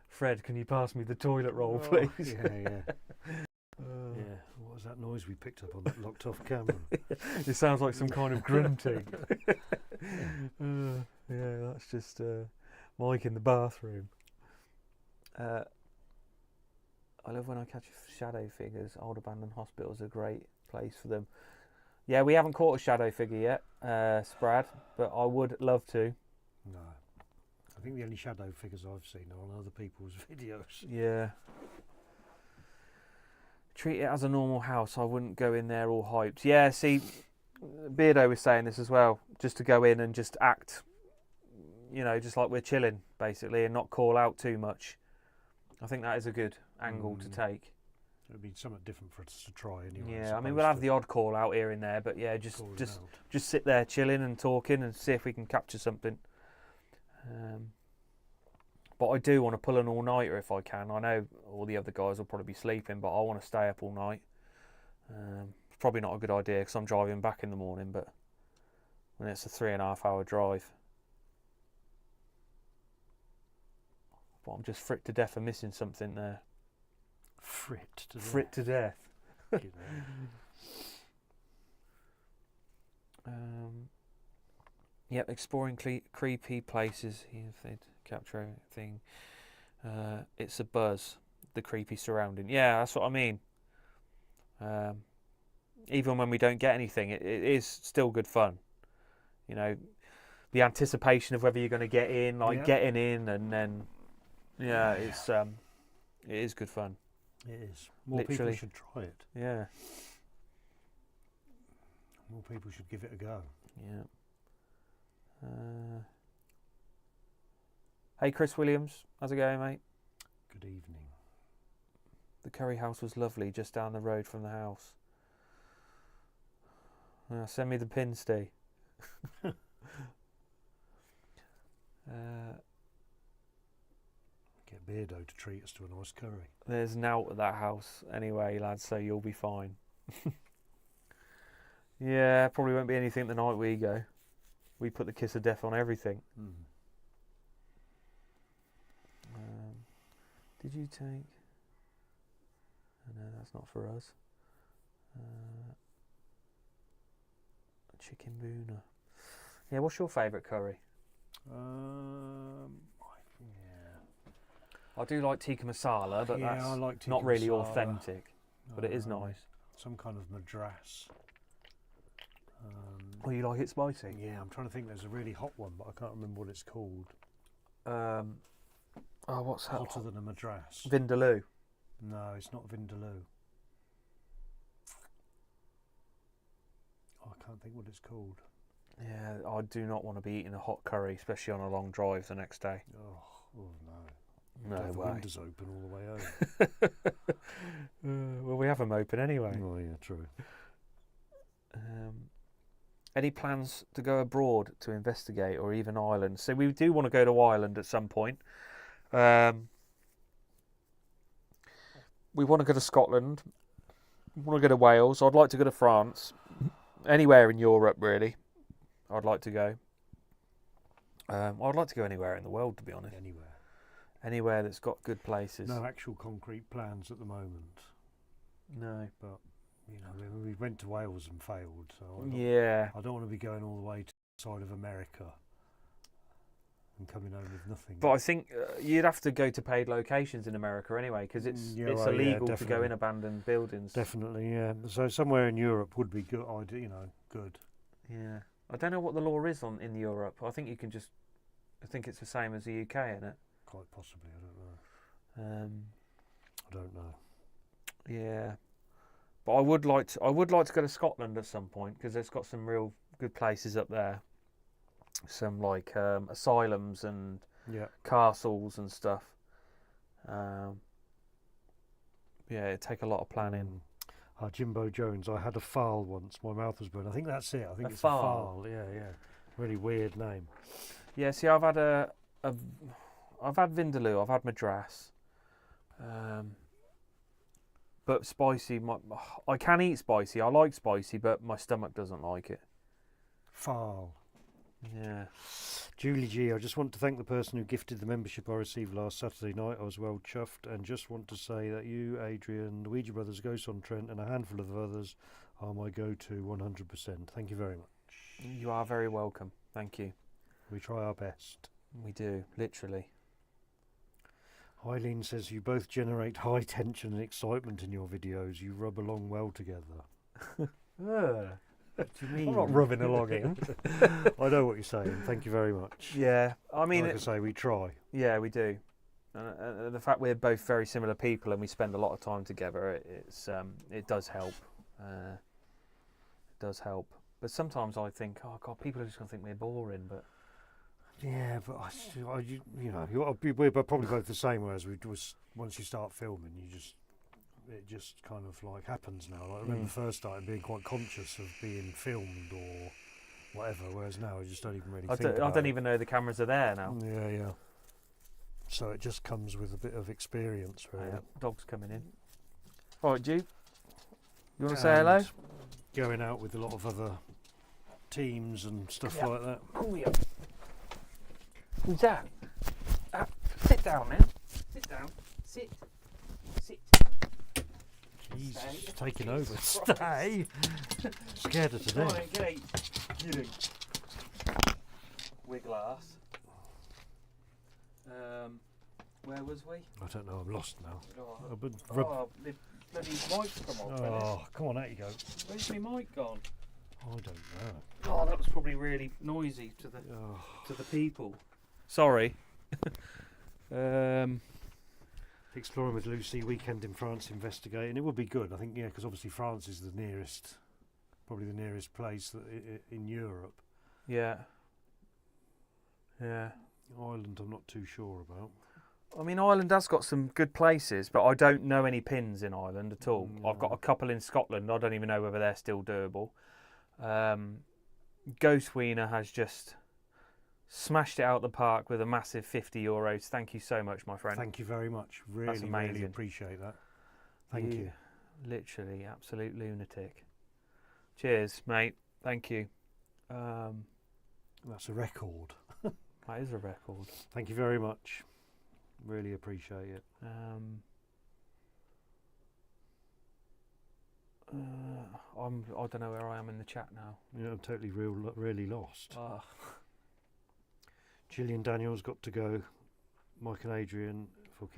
Fred, can you pass me the toilet roll, Oh, please? Yeah. Yeah. What was that noise we picked up on that locked off camera? It sounds like some kind of grunting. Yeah, that's just Mike in the bathroom. I love when I catch shadow figures. Old abandoned hospitals are a great place for them. Yeah, we haven't caught a shadow figure yet, Sprad, but I would love to. No. I think the only shadow figures I've seen are on other people's videos. Yeah. Treat it as a normal house. I wouldn't go in there all hyped. Yeah, see, Beardo was saying this as well. Just to go in and just act, just like we're chilling, basically, and not call out too much. I think that is a good angle to take. It would be something different for us to try anyway. Yeah, I mean, we'll have the odd call out here and there, but yeah, just sit there chilling and talking and see if we can capture something. But I do want to pull an all-nighter if I can. I know all the other guys will probably be sleeping, but I want to stay up all night. It's probably not a good idea because I'm driving back in the morning, but when it's a 3.5 hour drive. But I'm just fricked to death for missing something there. Fricked to death. Fricked to death. Yep, exploring creepy places. If they'd capture everything, it's a buzz. The creepy surrounding. Yeah, that's what I mean. Even when we don't get anything, it is still good fun. The anticipation of whether you're going to get in, getting in, and then it is good fun. It is. More Literally. people should try it. Yeah. More people should give it a go. Yeah. Hey, Chris Williams, how's it going, mate? Good evening. The curry house was lovely, just down the road from the house. Send me the pin, Steve. Get Beardo to treat us to a nice curry. There's Nout at that house anyway, lads, so you'll be fine. Yeah, probably won't be anything the night we go. We put the kiss of death on everything. Did you take... No, that's not for us. Chicken boona. Yeah, what's your favourite curry? I do like tikka masala, but that's I like tikka not really masala. authentic. But it is nice. Some kind of madras. Oh, you like it spicy? Yeah, I'm trying to think. There's a really hot one, but I can't remember what it's called. What's that? Hotter than a madras. Vindaloo. No, it's not vindaloo. I can't think what it's called. Yeah, I do not want to be eating a hot curry, especially on a long drive the next day. Oh no. No Have the way. windows open all the way home. Well, we have them open anyway. Oh yeah, true. Any plans to go abroad to investigate, or even Ireland? So we do want to go to Ireland at some point. We want to go to Scotland. We want to go to Wales. I'd like to go to France. Anywhere in Europe, really. I'd like to go. I'd like to go anywhere in the world, to be honest. Anywhere that's got good places. No actual concrete plans at the moment. No. But we went to Wales and failed. So Yeah. I don't want to be going all the way to the side of America. and coming home with nothing. But I think you'd have to go to paid locations in America anyway, because it's illegal to go in abandoned buildings. Definitely, yeah. So somewhere in Europe would be good. Good. Yeah, I don't know what the law is in Europe. I think you can just. I think it's the same as the UK, isn't it? Quite possibly. I don't know. I don't know. Yeah, but I would like to. I would like to go to Scotland at some point because it's got some real good places up there. Some like asylums and castles and stuff. Yeah, it'd take a lot of planning. Jimbo Jones, I had a file once. My mouth was burned. I think that's it. I think it's file. A file. Yeah. Really weird name. Yeah, see, I've had I've had Vindaloo, I've had Madras, but spicy. I can eat spicy. I like spicy, but my stomach doesn't like it. File. Yeah. Julie G, I just want to thank the person who gifted the membership I received last Saturday night. I was well chuffed, and just want to say that you, Adrian, the Ouija Brothers, Ghost on Trent, and a handful of others are my go-to 100%. Thank you very much. You are very welcome. Thank you. We try our best. We do, literally. Eileen says you both generate high tension and excitement in your videos. You rub along well together. What do you mean? I'm not rubbing along in. I know what you're saying. Thank you very much. Yeah, I mean, like I say, we try. Yeah, we do. The fact we're both very similar people and we spend a lot of time together, it does help. It does help. But sometimes I think, oh God, people are just going to think we're boring. But yeah, but we're probably both the same. Whereas once you start filming, it just kind of like happens now. Like I remember first starting being quite conscious of being filmed or whatever, whereas now I just don't even really think about it. I don't even know the cameras are there now. Yeah. So it just comes with a bit of experience, really. Yeah, dog's coming in. All right, Jude. You want to say hello? Going out with a lot of other teams and stuff like that. Oh, yeah. Who's that? Sit down, man. Sit down. Sit. He's taking over. Stay. Scared her to death. Get in. Wiggle ass. Where was we? I don't know. I'm lost now. The bloody mic's come on. Oh, come on, out you go. Where's my mic gone? I don't know. Oh, that was probably really noisy to the people. Sorry. Exploring with Lucy, weekend in France investigating. It would be good, I think, yeah, because obviously France is probably the nearest place in Europe. Yeah. Ireland, I'm not too sure about. I mean, Ireland has got some good places, but I don't know any pins in Ireland at all. No. I've got a couple in Scotland. I don't even know whether they're still doable. Ghost Wiener has just smashed it out the park with a massive €50. Thank you so much, my friend. Thank you very much. Really appreciate that. Thank you. Literally, absolute lunatic. Cheers, mate. Thank you. That's a record. That is a record. Thank you very much. Really appreciate it. I don't know where I am in the chat now. Yeah, I'm totally really lost. Gillian Daniels got to go. Mike and Adrian for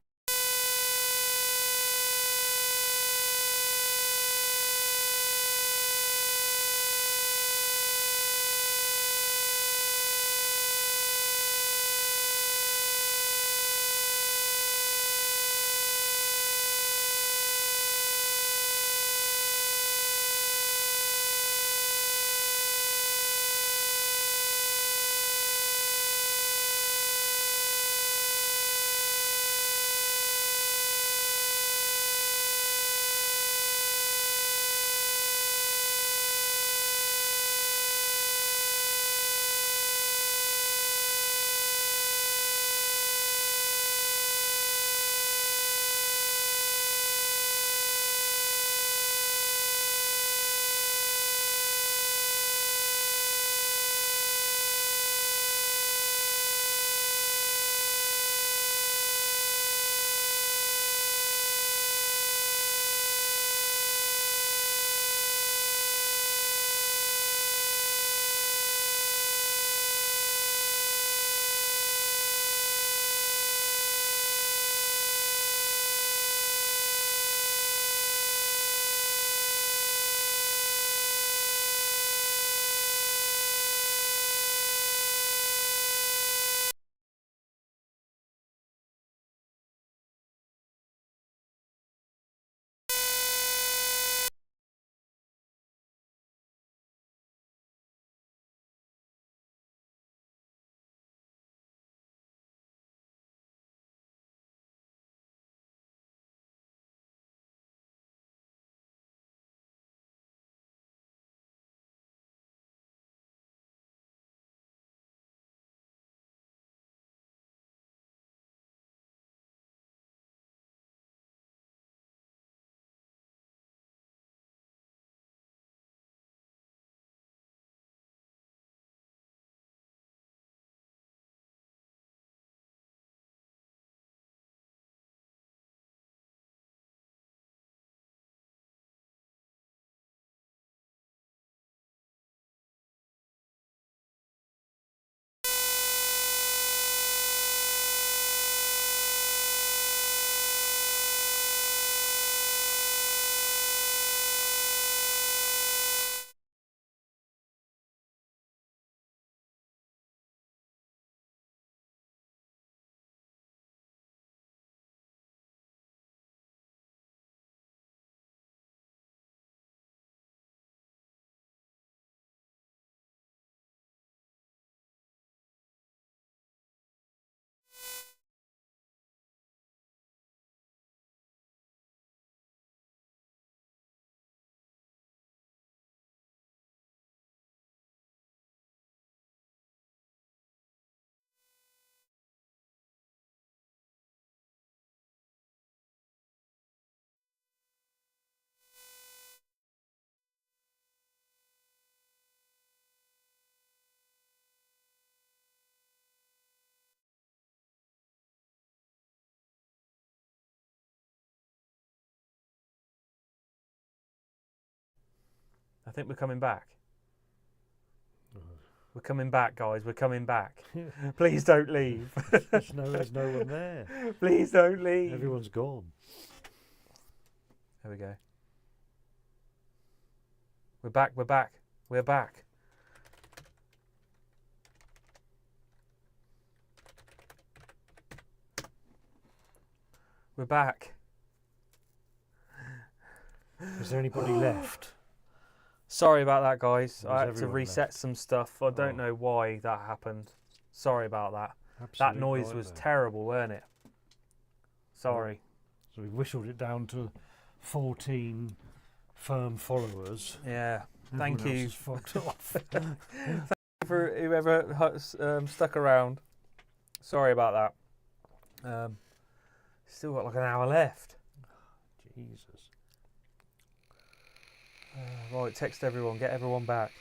I think we're coming back. Oh. We're coming back, guys. We're coming back. Please don't leave. There's no one there. Please don't leave. Everyone's gone. There we go. We're back. We're back. We're back. We're back. Is there anybody left? Sorry about that, guys. There's I had to everyone reset left. some stuff. I don't Oh. know why that happened. Sorry about that. Absolute That noise was nightmare. terrible, weren't it? Sorry. So we whistled it down to 14 firm followers. Yeah. Thank Everyone you. else has fucked off. For whoever stuck around. Sorry about that. Still got like an hour left. Jesus. Right, text everyone. Get everyone back.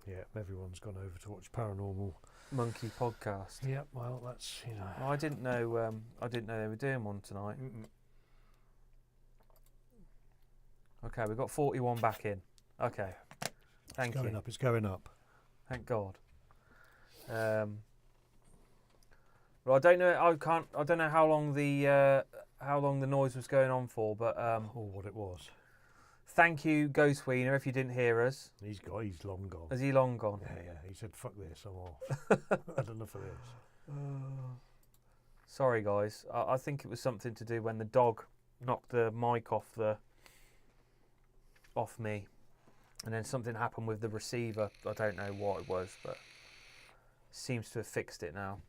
Yeah, everyone's gone over to watch Paranormal. Monkey podcast. Yeah, well, that's, you know. Well, I didn't know. I didn't know they were doing one tonight. Okay, we've got 41 back in. Okay, thank It's going you. up, it's going up. Thank God. Well, I don't know. I don't know how long the noise was going on for, but Or what it was. thank you, Ghost Wiener. If you didn't hear us, He's long gone. is he long gone? Yeah, he said, fuck this, I'm off. I had enough of this. Sorry, guys. I think it was something to do when the dog knocked the mic off me, and then something happened with the receiver. I don't know what it was, but seems to have fixed it now.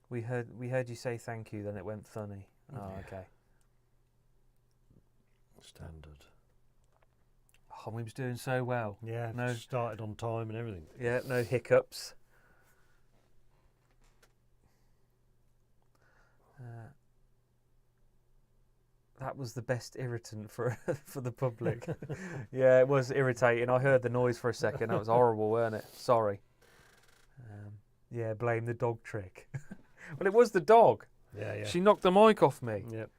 We heard you say thank you, then it went funny. Oh, Yeah. okay. Standard. Oh, we was doing so well. Yeah, No. started on time and everything. Yeah, no hiccups. That was the best irritant for for the public. Yeah, it was irritating. I heard the noise for a second. That was horrible, weren't it? Sorry. Yeah, blame the dog trick. Well, it was the dog. Yeah. She knocked the mic off me. Yep.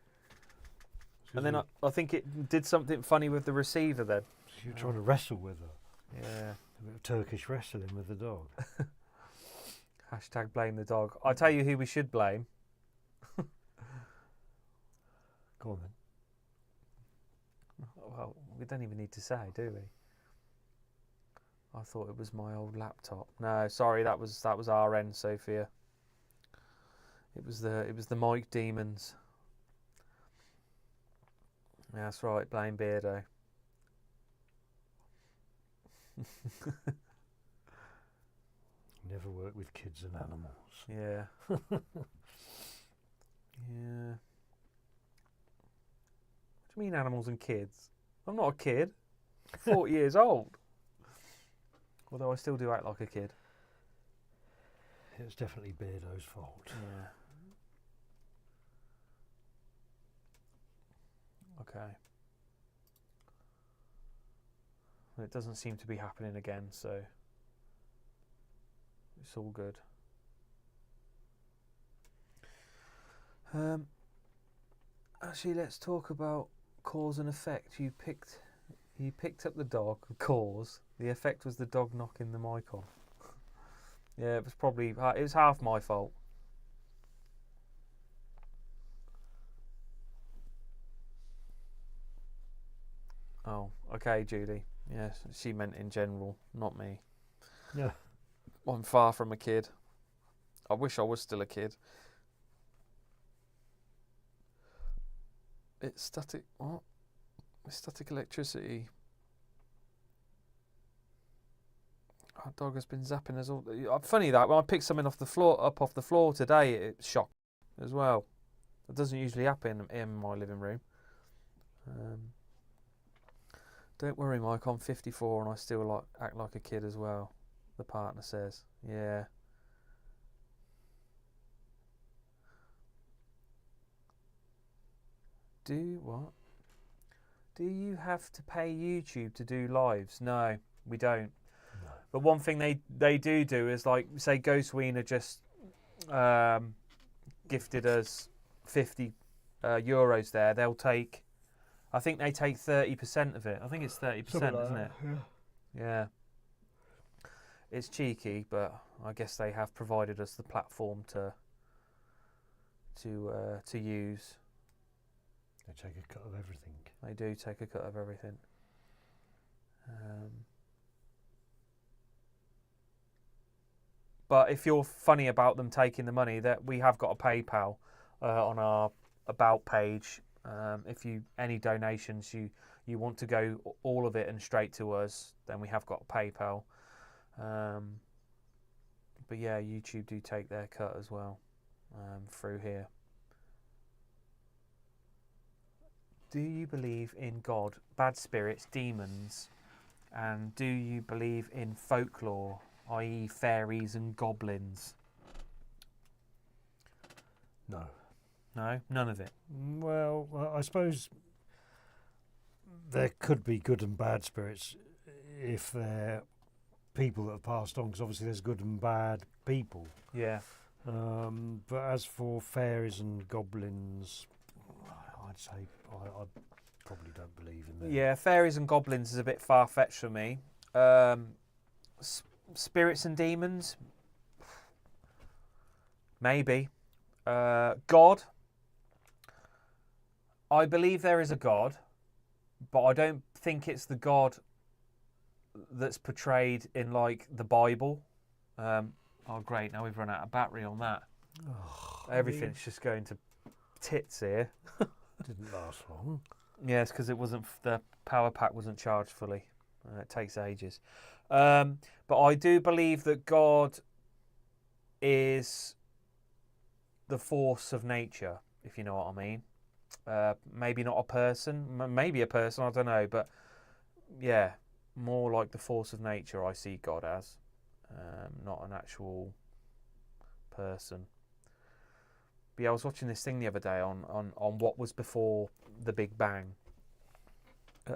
And then I think it did something funny with the receiver then. You were trying to wrestle with her. Yeah. A bit of Turkish wrestling with the dog. Hashtag blame the dog. I'll tell you who we should blame. Go on then. Well, we don't even need to say, do we? I thought it was my old laptop. No, sorry, that was our end, Sophia. It was the mic demons. Yeah, that's right, blame Beardo. Never work with kids and animals. Yeah. Yeah. What do you mean animals and kids? I'm not a kid. I'm 40 years old. Although I still do act like a kid. It's definitely Beardo's fault. Yeah. Okay. Well, it doesn't seem to be happening again, so it's all good. Actually, let's talk about cause and effect. You picked up the dog. Cause. The effect was the dog knocking the mic off. Yeah, it was half my fault. Oh, okay, Judy. Yes, she meant in general, not me. Yeah. I'm far from a kid. I wish I was still a kid. It's static. What? It's static electricity. Our dog has been zapping us all. Funny that when I picked something off the floor today, it shocked as well. It doesn't usually happen in my living room. Don't worry, Mike. I'm 54 and I still act like a kid as well. The partner says, "Yeah." Do what? Do you have to pay YouTube to do lives? No, we don't. No. But one thing they do is, like, say Ghost Wiener just gifted us 50 euros there. They'll take, I think they take 30% of it. I think it's 30%, isn't it? Yeah. It's cheeky, but I guess they have provided us the platform to use. They take a cut of everything. They do take a cut of everything. But if you're funny about them taking the money, that we have got a PayPal on our about page. If you any donations you want to go all of it and straight to us, then we have got a PayPal. But yeah, YouTube do take their cut as well through here. Do you believe in God, bad spirits, demons, and do you believe in folklore, i.e. fairies and goblins? No. No, none of it. Well, I suppose there could be good and bad spirits if they're people that have passed on, because obviously there's good and bad people. Yeah. But as for fairies and goblins, I'd say I probably don't believe in them. Yeah, fairies and goblins is a bit far-fetched for me. Spirits and demons? Maybe. God? I believe there is a God, but I don't think it's the God that's portrayed in, like, the Bible. Oh, great, now we've run out of battery on that. Oh, Everything's just going to tits here. Didn't last long. Yes, because it wasn't, the power pack wasn't charged fully. It takes ages. But I do believe that God is the force of nature, if you know what I mean. Maybe not a person, maybe a person, I don't know. But yeah, more like the force of nature I see God as, not an actual person. But yeah, I was watching this thing the other day on what was before the Big Bang.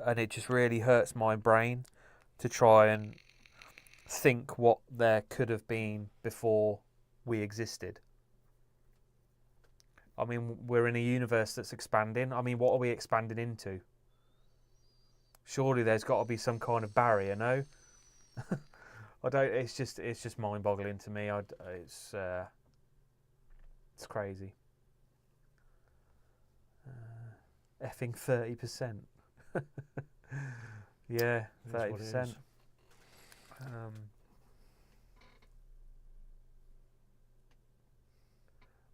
And it just really hurts my brain to try and think what there could have been before we existed. I mean, we're in a universe that's expanding. I mean, what are we expanding into? Surely there's got to be some kind of barrier, no? I don't. It's just mind-boggling to me. It's crazy. Effing 30%. Yeah, 30%.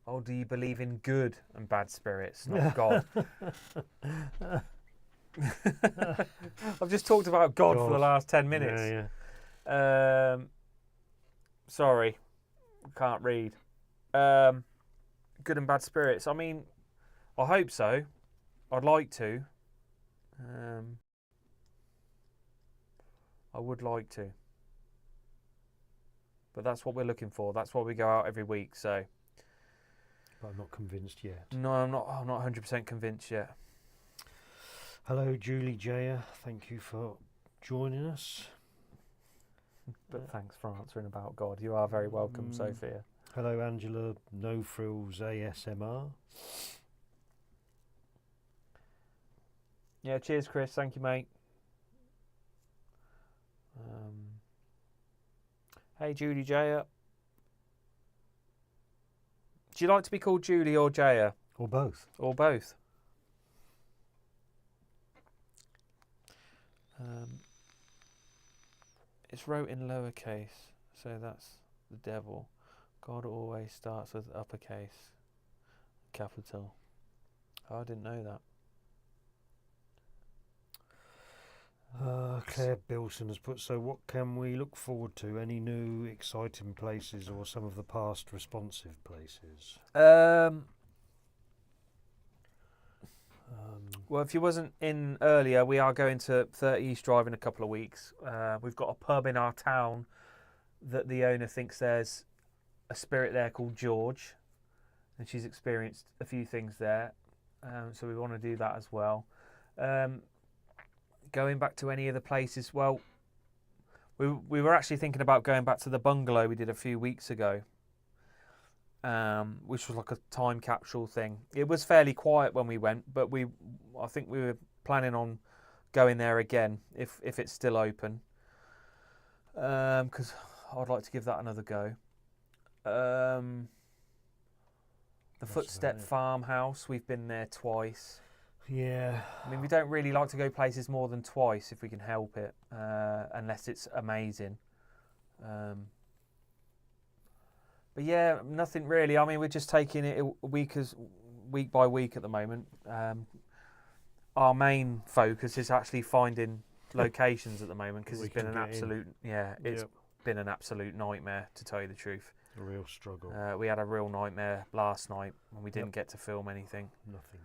Oh, do you believe in good and bad spirits, not God? I've just talked about God for the last 10 minutes. Yeah. Sorry, can't read. Good and bad spirits. I mean, I hope so. I'd like to. I would like to. But that's what we're looking for. That's why we go out every week. So. But I'm not convinced yet. No, I'm not 100% convinced yet. Hello, Julie Jaya. Thank you for joining us. But thanks for answering about God. You are very welcome, Sophia. Hello, Angela. No Frills ASMR. Yeah, cheers, Chris. Thank you, mate. Hey, Julie Jaya. Do you like to be called Julie or Jaya? Or both. Or both. It's wrote in lowercase, so that's the devil. God always starts with uppercase, capital. Oh, I didn't know that. Claire Bilson has put, so what can we look forward to? Any new exciting places or some of the past responsive places? Well, if you wasn't in earlier, we are going to 30 East Drive in a couple of weeks. We've got a pub in our town that the owner thinks there's a spirit there called George, and she's experienced a few things there. So we want to do that as well. going back to any of the places. Well, we were actually thinking about going back to the bungalow we did a few weeks ago, which was like a time capsule thing. It was fairly quiet when we went, but I think we were planning on going there again if it's still open, because I'd like to give that another go. The That's Footstep about it. Farmhouse, we've been there twice. Yeah. I mean, we don't really like to go places more than twice if we can help it, unless it's amazing. But yeah, nothing really. I mean, we're just taking it week by week at the moment. Our main focus is actually finding locations at the moment, because We it's been can an get in. absolute it's Yep. been an absolute nightmare, to tell you the truth. A real struggle. We had a real nightmare last night when we didn't Yep. get to film anything. Nothing.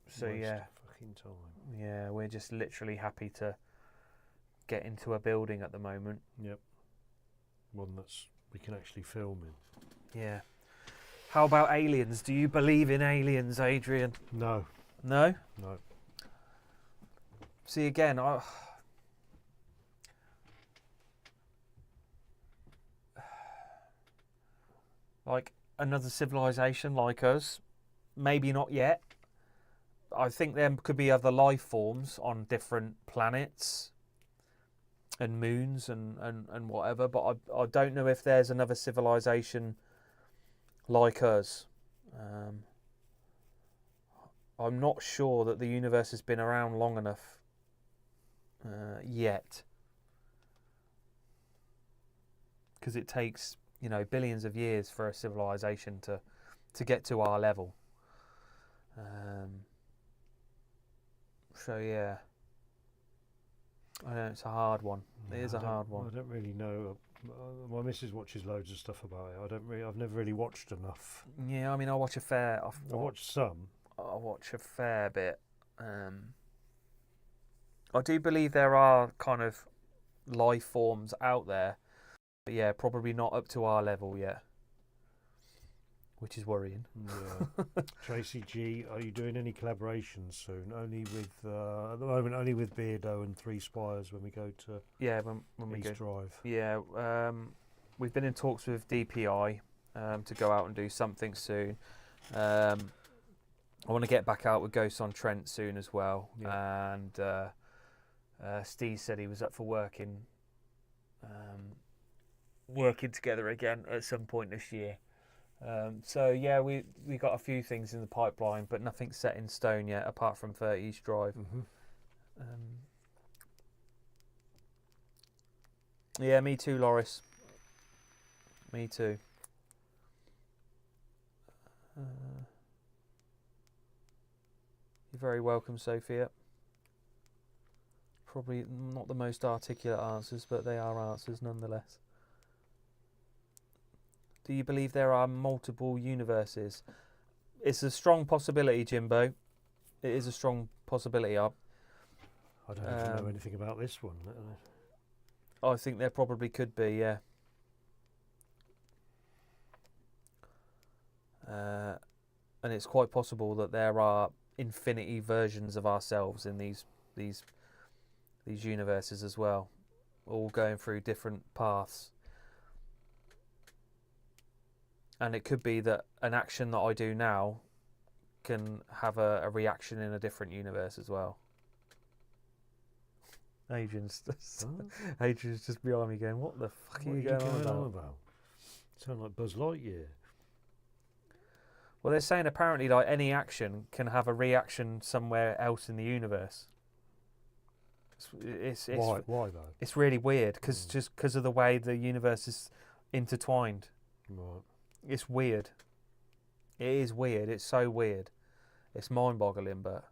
So Waste yeah, of fucking time. yeah, we're just literally happy to get into a building at the moment. Yep. One that's we can actually film in. Yeah. How about aliens? Do you believe in aliens, Adrian? No. No? No. See, again, like another civilization like us, maybe not yet. I think there could be other life forms on different planets and moons and whatever, but I don't know if there's another civilization like us. I'm not sure that the universe has been around long enough yet, because it takes, billions of years for a civilization to get to our level. So yeah, I know it's a hard one. It is a hard one. I don't really know. My missus watches loads of stuff about it. I've never really watched enough. Yeah, I mean, I watch a fair. I watched some. I watch a fair bit. I do believe there are kind of life forms out there, but yeah, probably not up to our level yet, which is worrying. Yeah. Tracy G, are you doing any collaborations soon? Only with at the moment, only with Beardo and Three Spires when we go to Yeah, when we East go. Drive. Yeah, we've been in talks with DPI to go out and do something soon. I want to get back out with Ghosts on Trent soon as well. Yeah. And Steve said he was up for working together again at some point this year. So yeah, we got a few things in the pipeline, but nothing set in stone yet, apart from 30 East Drive. Mm-hmm. Yeah, me too, Loris. Me too. You're very welcome, Sophia. Probably not the most articulate answers, but they are answers nonetheless. Do you believe there are multiple universes? It's a strong possibility, Jimbo. It is a strong possibility. I don't even know anything about this one. I think there probably could be, yeah. And it's quite possible that there are infinity versions of ourselves in these universes as well, all going through different paths. And it could be that an action that I do now can have a reaction in a different universe as well. Adrian's just behind me going, what the fuck are you going on about? Sound like Buzz Lightyear. Well, they're saying apparently like any action can have a reaction somewhere else in the universe. It's Why though? It's really weird because of the way the universe is intertwined. Right. It's weird. It is weird. It's so weird. It's mind-boggling, but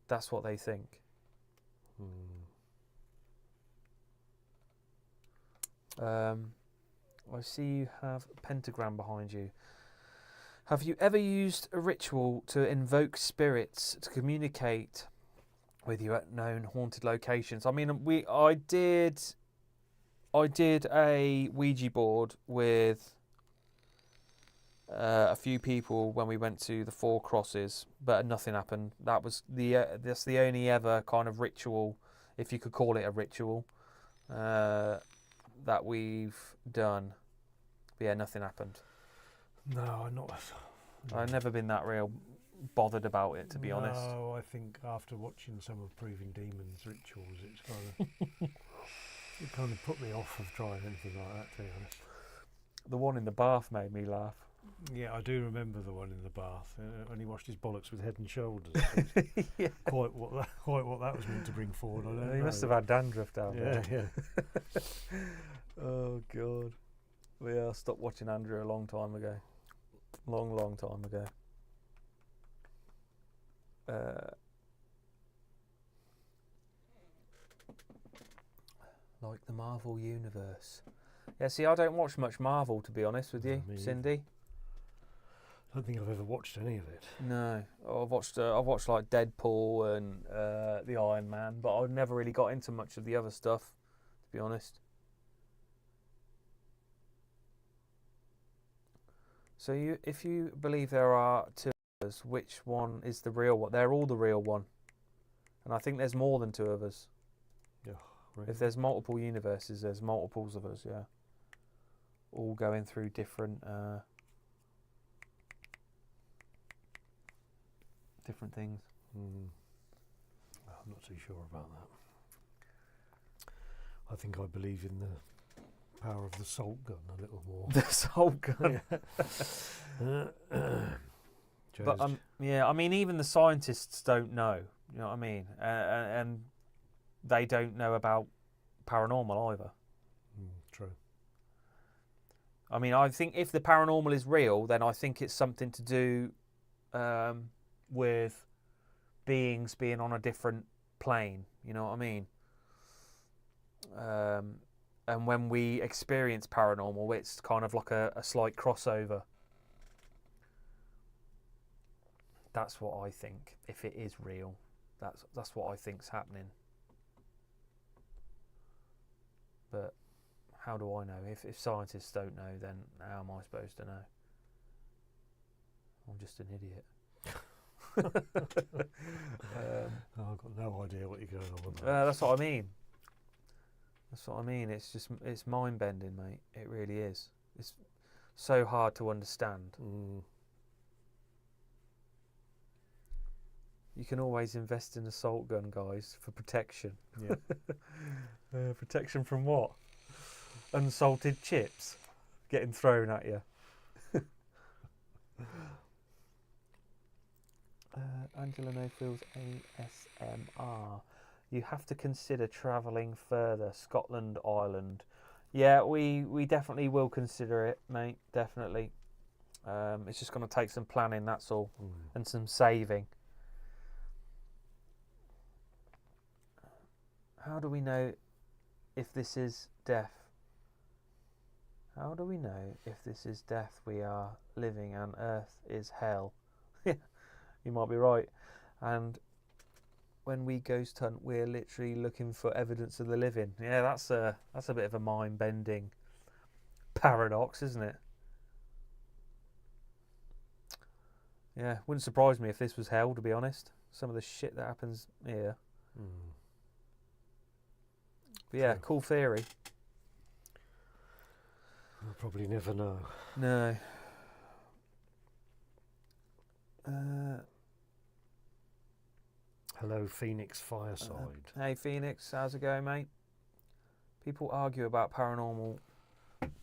that's what they think. I see you have a pentagram behind you. Have you ever used a ritual to invoke spirits to communicate with you at known haunted locations? I mean, I did a Ouija board with a few people when we went to the Four Crosses, but nothing happened. That's the only ever kind of ritual, if you could call it a ritual, that we've done. But yeah, nothing happened. No, I'm not. I've never been that real bothered about it, to be honest. No, I think after watching some of Proving Demons rituals, it's kind of it kind of put me off of trying anything like that, to be honest. The one in the bath made me laugh. Yeah, I do remember the one in the bath. When he washed his bollocks with Head and Shoulders. Yeah. Quite what that was meant to bring forward. I don't know. He must have had dandruff down there. Yeah. Oh God. Well, yeah, I stopped watching Andrew a long time ago. Long time ago. Like the Marvel Universe. Yeah, see, I don't watch much Marvel, to be honest with you, Me neither. Cindy. I don't think I've ever watched any of it. No, I've watched like Deadpool and the Iron Man, but I've never really got into much of the other stuff, to be honest. So if you believe there are two of us, which one is the real one? They're all the real one, and I think there's more than two of us. Yeah, really. If there's multiple universes, there's multiples of us. Yeah, all going through different things. I'm not too sure about that. I think I believe in the power of the salt gun a little more. The salt gun. But yeah, I mean, even the scientists don't know. You know what I mean? And they don't know about paranormal either. True. I mean, I think if the paranormal is real, then I think it's something to do with beings being on a different plane. You know what I mean? And when we experience paranormal, it's kind of like a slight crossover. That's what I think. If it is real, that's what I think's happening. But how do I know? If scientists don't know, then how am I supposed to know? I'm just an idiot. I've got no idea what you're going on with. That's what I mean. That's what I mean. It's mind bending, mate. It really is. It's so hard to understand. You can always invest in a salt gun, guys, for protection. Yeah. Protection from what? Unsalted chips getting thrown at you. Angela No feels ASMR. You have to consider travelling further. Scotland, Ireland. Yeah, we definitely will consider it, mate. Definitely. It's just going to take some planning, that's all, and some saving. How do we know if this is death? How do we know if this is death we are living and earth is hell? You might be right. And when we ghost hunt, we're literally looking for evidence of the living. Yeah, that's a bit of a mind-bending paradox, isn't it? Yeah, wouldn't surprise me if this was hell, to be honest. Some of the shit that happens here. But yeah, cool theory. We'll probably never know. No. Hello, Phoenix Fireside. Hey, Phoenix, how's it going, mate? People argue about paranormal.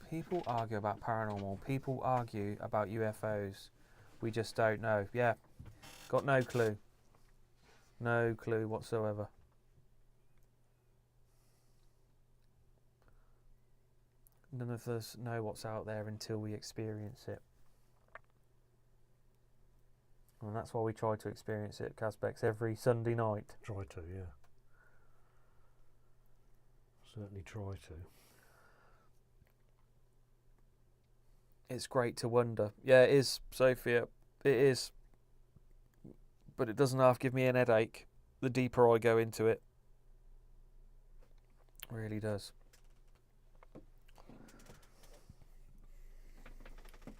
People argue about UFOs. We just don't know. Yeah, got no clue. No clue whatsoever. None of us know what's out there until we experience it. And that's why we try to experience it at Casbex every Sunday night. Try to, yeah. Certainly try to. It's great to wonder. Yeah, it is, Sophia. It is. But it doesn't half give me an headache the deeper I go into it. It really does.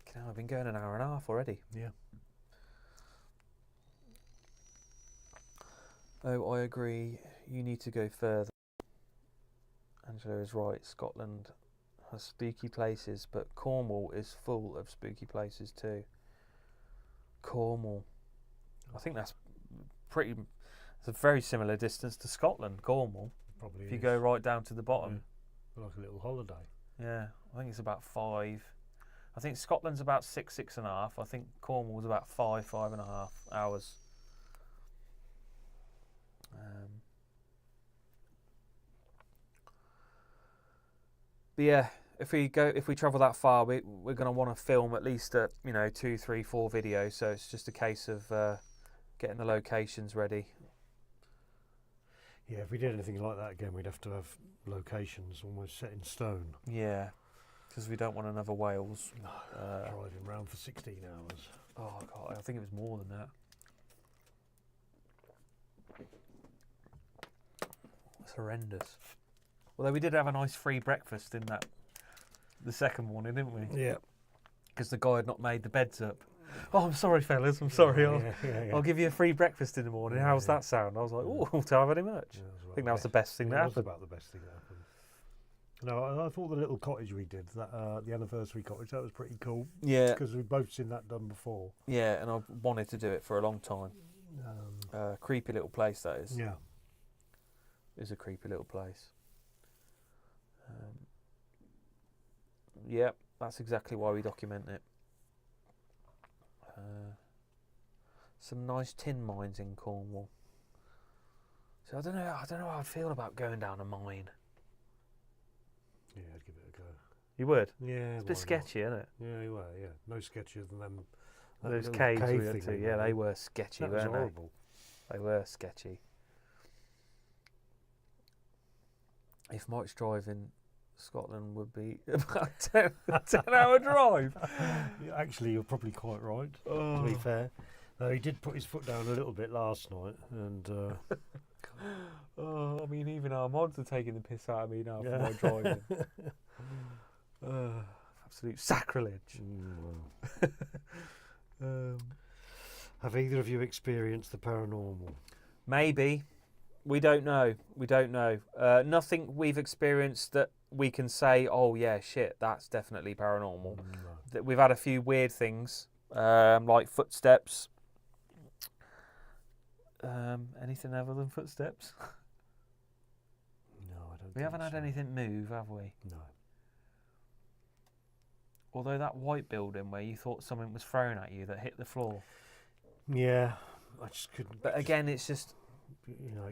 Fucking hell, I've been going an hour and a half already. Yeah. Oh, I agree. You need to go further. Angela is right. Scotland has spooky places, but Cornwall is full of spooky places too. Cornwall. I think that's pretty. It's a very similar distance to Scotland, Cornwall. Probably. If you go right down to the bottom. Yeah. Like a little holiday. Yeah, I think it's about 5. I think Scotland's about 6.5. I think Cornwall's about 5.5 hours. But yeah, if we travel that far, we're going to want to film at least 2, 3, 4 videos. So it's just a case of getting the locations ready. Yeah, if we did anything like that again, we'd have to have locations almost set in stone. Yeah, because we don't want another Wales. No, driving around for 16 hours. Oh God, I think it was more than that. It's horrendous. Although we did have a nice free breakfast in the second morning, didn't we? Yeah. Because the guy had not made the beds up. Oh, I'm sorry, fellas. I'm sorry. Yeah. I'll give you a free breakfast in the morning. How's that sound? I was like, oh, thank you very much. Yeah, I think that was the best thing that It was happened. about the best thing that happened. No, I thought the little cottage we did, that the anniversary cottage, that was pretty cool. Yeah. Because we've both seen that done before. Yeah, and I wanted to do it for a long time. Creepy little place, that is. Yeah. It's a creepy little place. Yeah, that's exactly why we document it. Some nice tin mines in Cornwall. So I don't know how I'd feel about going down a mine. Yeah, I'd give it a go. You would? Yeah. It's a bit sketchy, isn't it? Yeah, you were, yeah. No sketchier than them. Those little caves we cave went thing to, yeah, they were sketchy, That was weren't horrible. they? They were sketchy. If Mike's driving, Scotland would be about 10-hour drive. Yeah, actually, you're probably quite right, to be fair. No, he did put his foot down a little bit last night, and I mean, even our mods are taking the piss out of me now Yeah. for my driving. Absolute sacrilege. Have either of you experienced the paranormal? Maybe. We don't know. Nothing we've experienced that we can say, oh yeah, shit, that's definitely paranormal. No. We've had a few weird things, like footsteps. Anything other than footsteps? No, I don't. We haven't think had so. anything move, have we? No. Although that white building where you thought something was thrown at you that hit the floor. Yeah, I just couldn't. But again, it's just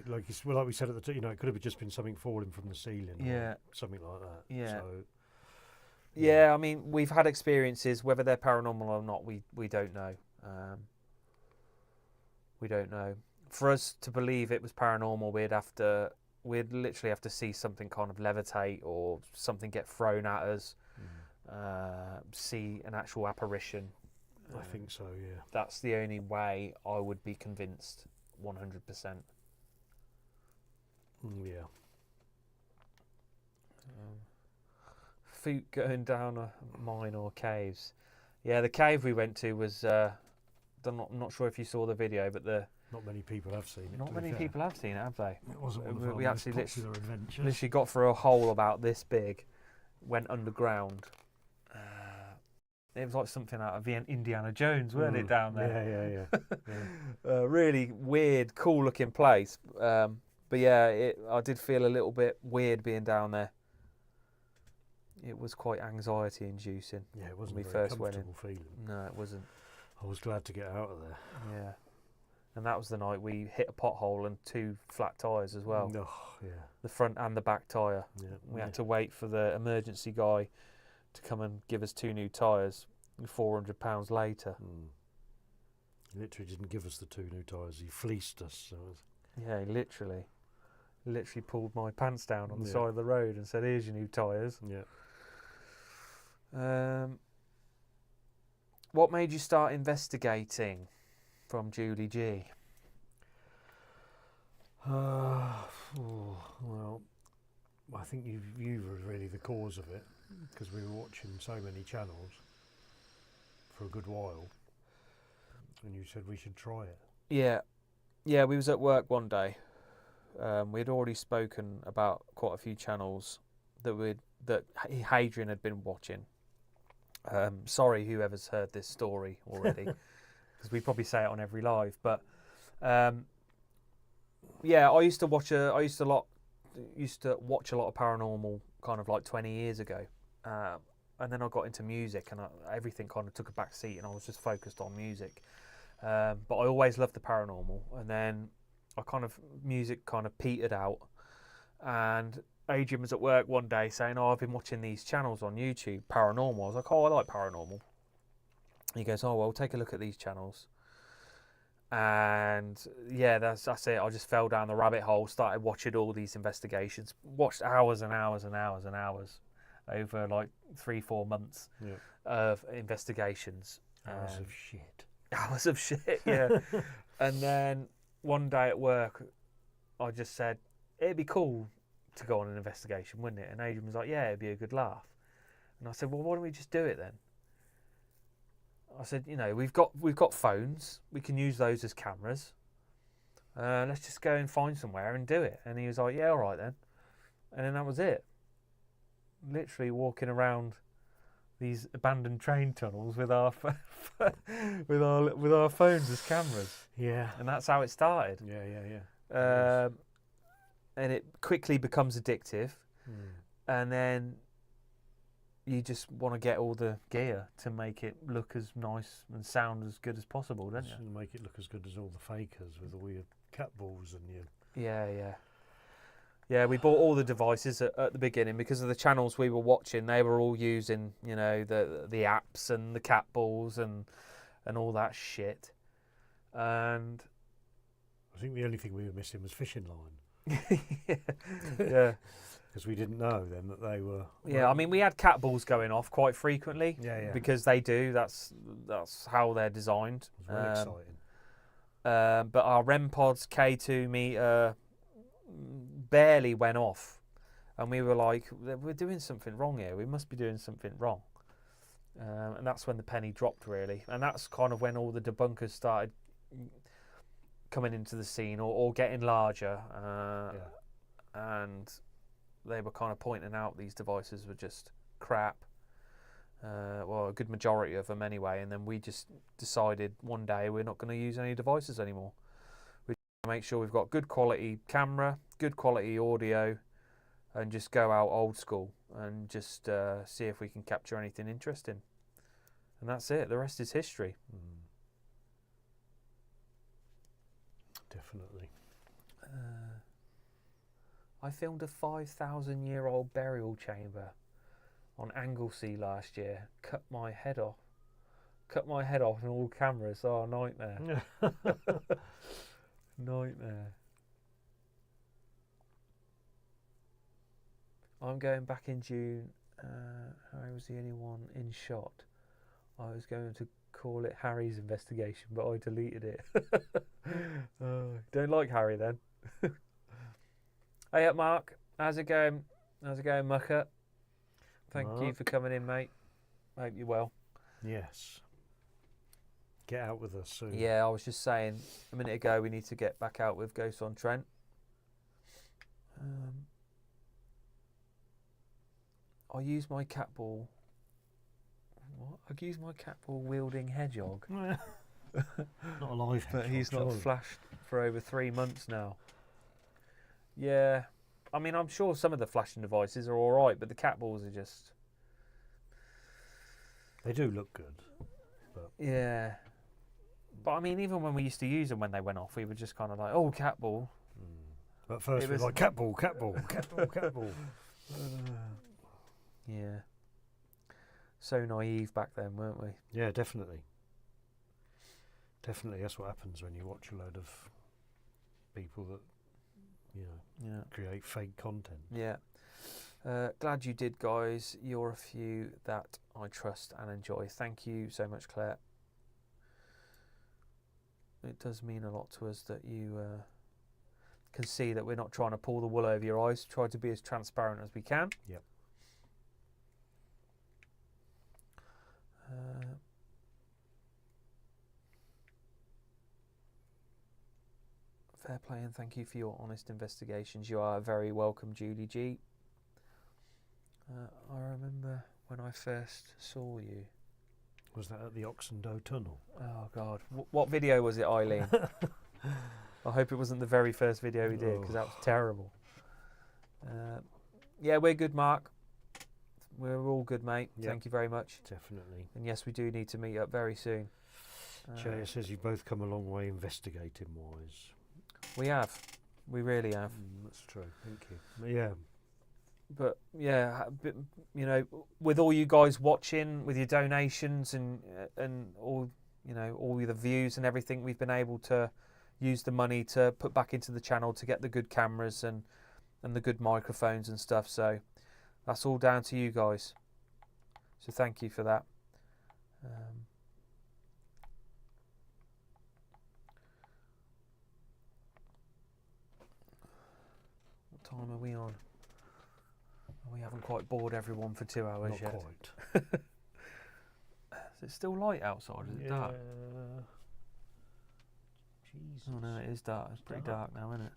like we said at the it could have just been something falling from the ceiling. Yeah. Or something like that. Yeah. So, yeah. I mean, we've had experiences, whether they're paranormal or not. We don't know. We don't know. For us to believe it was paranormal, we'd literally have to see something kind of levitate or something get thrown at us. See an actual apparition. I think so. Yeah. That's the only way I would be convinced 100%. Yeah. Foot going down a mine or caves. Yeah, the cave we went to was. I'm not sure if you saw the video, but Not many people have seen it. not to be many fair. people have seen it, have they? It wasn't one of We our most actually popular adventures. Literally got through a hole about this big, went underground. It was like something out of Indiana Jones, weren't it, down there? Yeah. Really weird, cool looking place. But yeah, I did feel a little bit weird being down there. It was quite anxiety inducing. Yeah, it wasn't we a very first went in. comfortable feeling. No, it wasn't. I was glad to get out of there. Yeah. And that was the night we hit a pothole and 2 flat tyres as well. Oh, yeah. The front and the back tyre. Yeah. We had to wait for the emergency guy to come and give us 2 new tyres £400 later. He literally didn't give us the 2 new tyres. He fleeced us. So it was Yeah, he literally pulled my pants down on the Yeah. side of the road and said, here's your new tyres. yeah. What made you start investigating? From Julie G. Well, I think you were really the cause of it because we were watching so many channels. for a good while, and you said we should try it. Yeah, yeah. We was at work one day. We'd already spoken about quite a few channels that Hadrian had been watching. Sorry, whoever's heard this story already, because we probably say it on every live. But yeah, I used to watch a lot of paranormal kind of like 20 years ago, and then I got into music, and everything kind of took a back seat, and I was just focused on music. But I always loved the paranormal, and then music kind of petered out, and Adrian was at work one day saying, "Oh, I've been watching these channels on YouTube, paranormal." I was like, "Oh, I like paranormal." He goes, "Oh, well, take a look at these channels." And yeah, that's it. I just fell down the rabbit hole, started watching all these investigations, watched hours and hours and hours and hours over like 3-4 months of investigations. Hours of shit. Hours of shit, yeah. And then one day at work, I just said, it'd be cool to go on an investigation, wouldn't it? And Adrian was like, yeah, it'd be a good laugh. And I said, well, why don't we just do it then? I said, you know, we've got phones, we can use those as cameras. Let's just go and find somewhere and do it. And he was like, yeah, all right then. And then that was it. Literally walking around these abandoned train tunnels with our with our phones as cameras. Yeah. And that's how it started. Yeah. And it quickly becomes addictive. And then you just want to get all the gear to make it look as nice and sound as good as possible, don't you? And make it look as good as all the fakers with all your cat balls and your... Yeah, we bought all the devices at the beginning because of the channels we were watching. They were all using, you know, the apps and the cat balls and all that shit. And I think the only thing we were missing was fishing line. yeah. Because we didn't know then that they were... Yeah, I mean, we had cat balls going off quite frequently. Yeah. Because they do. That's how they're designed. It was very exciting. But our REM pods K2 meter barely went off, and we were like, we're doing something wrong here. We must be doing something wrong. And that's when the penny dropped, really. And that's kind of when all the debunkers started coming into the scene or getting larger. And they were kind of pointing out these devices were just crap. Well, a good majority of them anyway. And then we just decided one day we're not going to use any devices anymore. We make sure we've got good quality camera, good quality audio, and just go out old school and just see if we can capture anything interesting. And that's it. The rest is history. Definitely. I filmed a 5,000-year-old burial chamber on Anglesey last year. Cut my head off on all cameras. Oh, nightmare. Nightmare. I'm going back in June. Harry was the only one in shot. I was going to call it Harry's investigation, but I deleted it. Don't like Harry then. Hey up, Mark. How's it going? How's it going, Mucker? Thank you for coming in, mate. Hope you're well. Yes. Get out with us soon. Yeah, I was just saying a minute ago we need to get back out with Ghost on Trent. I use my cat ball. What? I use my cat ball wielding hedgehog. Not a live hedgehog. But he's not flashed for over 3 months now. Yeah, I mean, I'm sure some of the flashing devices are all right, but the cat balls are just... They do look good. But yeah. But I mean, even when we used to use them when they went off, we were just kind of like, oh, cat ball. But first we were like, cat ball, cat ball, cat ball, cat ball. Yeah. So naive back then, weren't we? Yeah, definitely. Definitely, that's what happens when you watch a load of people that, you know, create fake content. Yeah. Glad you did, guys. You're a few that I trust and enjoy. Thank you so much, Claire. It does mean a lot to us that you can see that we're not trying to pull the wool over your eyes. Try to be as transparent as we can. Yep. Fair play, and thank you for your honest investigations. You are very welcome, Julie G. I remember when I first saw you. Was that at the Oxendoe Tunnel? Oh God, what video was it, Eileen? I hope it wasn't the very first video we did, because that was terrible. Yeah, we're good, Mark. We're all good, mate. Yep. Thank you very much. Definitely. And yes, we do need to meet up very soon. Jaya says you've both come a long way investigating wise. We have. We really have. That's true. Thank you. Yeah. But yeah, you know, with all you guys watching, with your donations and all, you know, all the views and everything, we've been able to use the money to put back into the channel to get the good cameras and the good microphones and stuff. So that's all down to you guys. So thank you for that. What time are we on? We haven't quite bored everyone for 2 hours Not yet. quite. Is it still light outside? Is it dark? Jesus. Oh no, it is dark. It's pretty dark now, isn't it?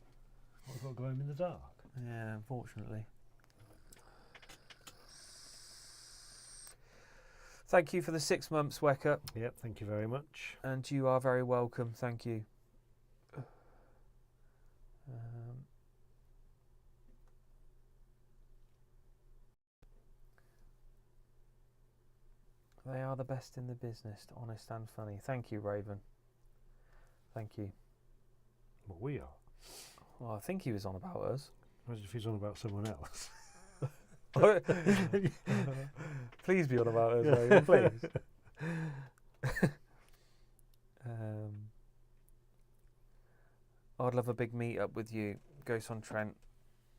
I've got to go home in the dark. Yeah, unfortunately. Thank you for the 6 months, Weka. Yep, thank you very much. And you are very welcome. Thank you. They are the best in the business, honest and funny. Thank you, Raven. Thank you. Well, we are. Well, I think he was on about us. Imagine if he's on about someone else. Please be on about us, Raven, please. I'd love a big meet-up with you, Ghost on Trent,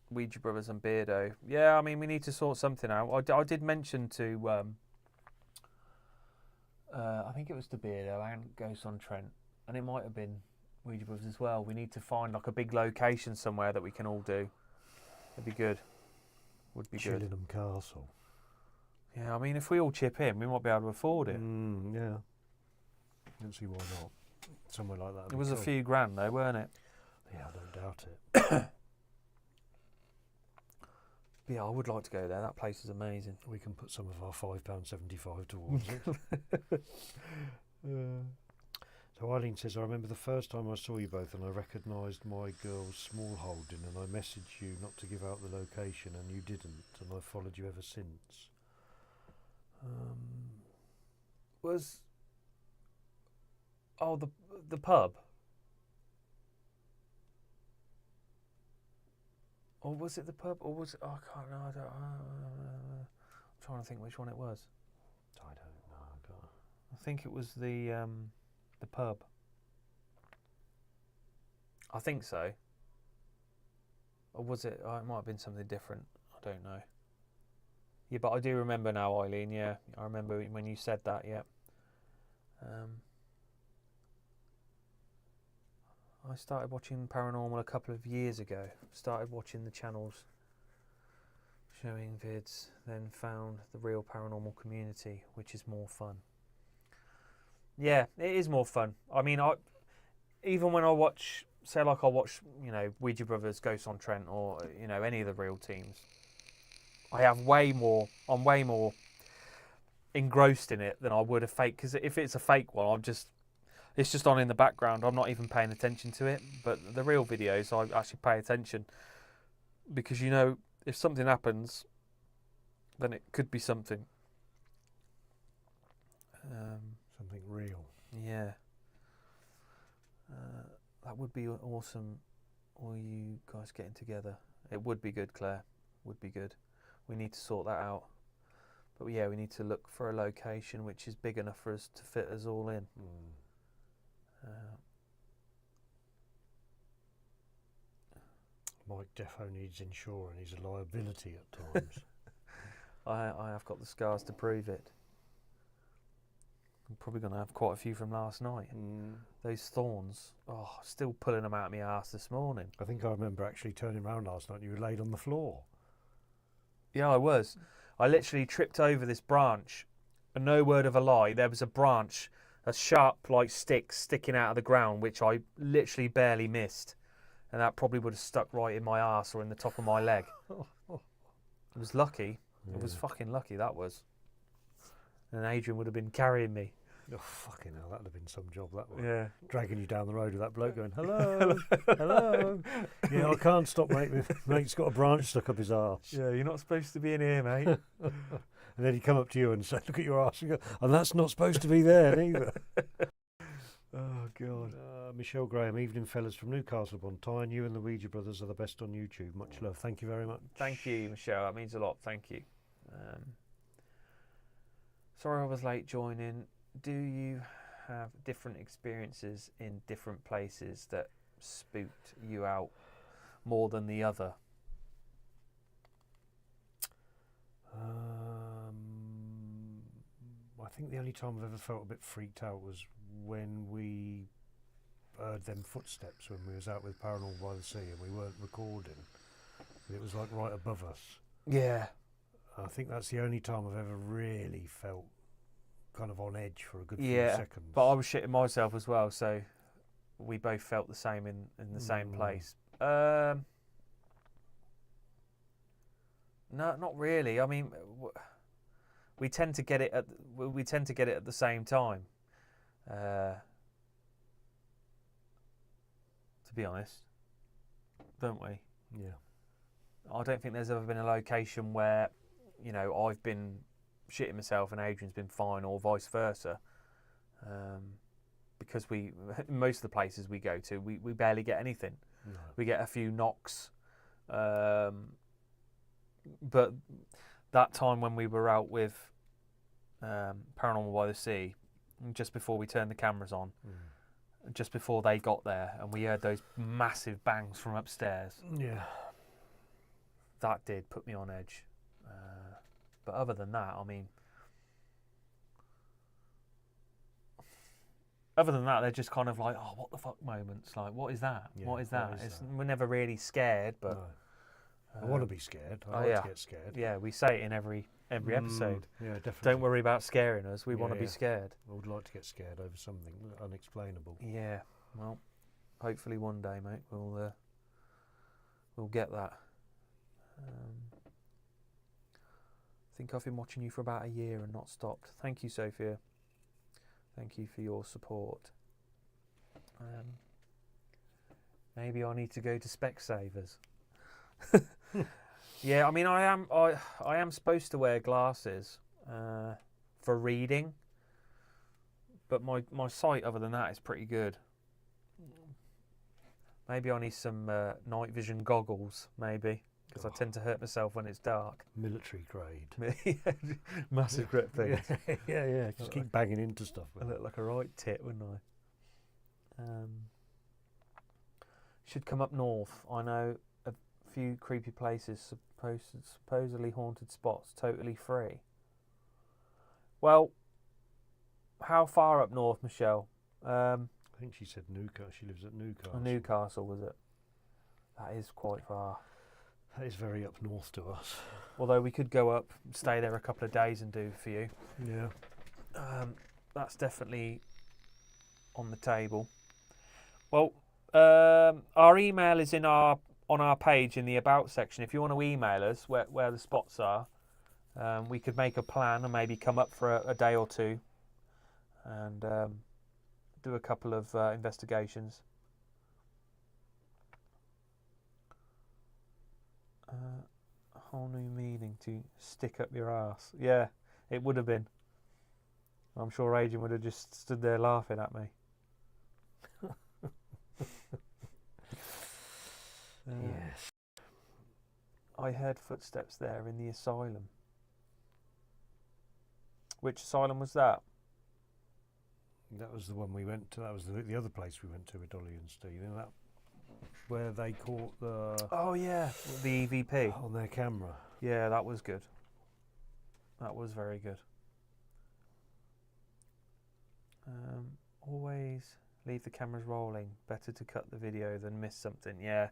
Ouija Brothers and Beardo. Yeah, I mean, we need to sort something out. I did mention to... I think it was to Beardo and Ghost on Trent, and it might have been Ouija Brothers as well. We need to find like a big location somewhere that we can all do. It'd be good. Would be good. Chillingham Castle. Yeah, I mean, if we all chip in, we might be able to afford it. Yeah. I don't see why not. Somewhere like that. It was a few grand though, weren't it? Yeah, I don't doubt it. Yeah, I would like to go there. That place is amazing. We can put some of our £5.75 towards it. So Eileen says, I remember the first time I saw you both and I recognised my girl's small holding and I messaged you not to give out the location and you didn't and I've followed you ever since. The pub? Or was it the pub? Or was it... Oh, I can't know. I'm trying to think which one it was. I don't know. I think it was the pub. I think so. Or was it? Oh, it might have been something different. I don't know. Yeah, but I do remember now, Eileen. Yeah, I remember when you said that. Yeah. I started watching Paranormal a couple of years ago. Started watching the channels showing vids, then found the Real Paranormal Community, which is more fun. Yeah, it is more fun. I mean, even when I watch, say like I watch, you know, Ouija Brothers, Ghost on Trent, or, you know, any of the real teams, I'm way more engrossed in it than I would a fake, because if it's a fake one, it's just on in the background. I'm not even paying attention to it. But the real videos, I actually pay attention, because, you know, if something happens, then it could be something. Something real. Yeah. That would be awesome, all you guys getting together. It would be good, Claire. Would be good. We need to sort that out. But yeah, we need to look for a location which is big enough for us to fit us all in. Mike defo needs insurance. He's a liability at times. I have got the scars to prove it. I'm probably going to have quite a few from last night. Those thorns, still pulling them out of my arse this morning. I think I remember actually turning around last night and you were laid on the floor. Yeah, I was. I literally tripped over this branch, and no word of a lie, there was a branch, a sharp like stick sticking out of the ground, which I literally barely missed. and that probably would have stuck right in my arse or in the top of my leg. It was lucky. Yeah. It was fucking lucky, that was. And Adrian would have been carrying me. Oh, fucking hell, that'd have been some job, that one. Yeah. Dragging you down the road with that bloke going, hello, hello. Yeah, I can't stop, mate. Mate's got a branch stuck up his arse. Yeah, you're not supposed to be in here, mate. And then he'd come up to you and say, look at your arse. And go, and that's not supposed to be there neither. Oh, God. Michelle Graham, evening fellas from Newcastle upon Tyne. You and the Ouija brothers are the best on YouTube. Much love. Thank you very much. Thank you, Michelle. That means a lot. Thank you. Sorry I was late joining. Do you have different experiences in different places that spooked you out more than the other? I think the only time I've ever felt a bit freaked out was when we heard them footsteps when we was out with Paranormal by the Sea and we weren't recording. And it was like right above us. Yeah. I think that's the only time I've ever really felt kind of on edge for a good few Yeah, seconds. but I was shitting myself as well, so we both felt the same in the same place. No, not really. I mean, we tend to get it at the same time. To be honest, don't we? Yeah. I don't think there's ever been a location where, you know, I've been shitting myself and Adrian's been fine, or vice versa. Because most of the places we go to, we barely get anything. No. We get a few knocks. But that time when we were out with Paranormal by the Sea, just before we turned the cameras on, just before they got there, and we heard those massive bangs from upstairs. Yeah. That did put me on edge. But other than that, I mean, they're just kind of like, oh, what the fuck moments. Like, what is that? Yeah, what is that? what is that? We're never really scared, but No. I want to be scared. I oh, like yeah. to get scared. yeah, we say it in every episode. Yeah, definitely. Don't worry about scaring us. We want to Yeah, be yeah. scared. I would like to get scared over something unexplainable. Yeah. Well, hopefully one day, mate, we'll get that. I think I've been watching you for about a year and not stopped. Thank you, Sophia. Thank you for your support. Maybe I need to go to Specsavers. Yeah, I mean, I am supposed to wear glasses for reading, but my sight other than that is pretty good. Maybe I need some night vision goggles, maybe, because I tend to hurt myself when it's dark. Military grade. Massive grip things. yeah. Just keep banging into stuff. I look like a right tit, wouldn't I? Should come up north. I know a few creepy places, supposedly haunted spots, totally free. Well, how far up north, Michelle? I think she said Newcastle. She lives at Newcastle. Newcastle, was it? That is quite far. That is very up north to us. Although we could go up, stay there a couple of days and do for you. Yeah. That's definitely on the table. Well, our email is on our page in the About section. If you want to email us where the spots are, we could make a plan and maybe come up for a day or two and do a couple of investigations. A whole new meaning to stick up your ass. Yeah, it would have been. I'm sure Adrian would have just stood there laughing at me. Yes. I heard footsteps there in the asylum. Which asylum was that? That was the one we went to. That was the other place we went to with Dolly and Steve. You know, that where they caught the Oh yeah, the EVP. on their camera. Yeah, that was good. That was very good. Always leave the cameras rolling. Better to cut the video than miss something. Yeah.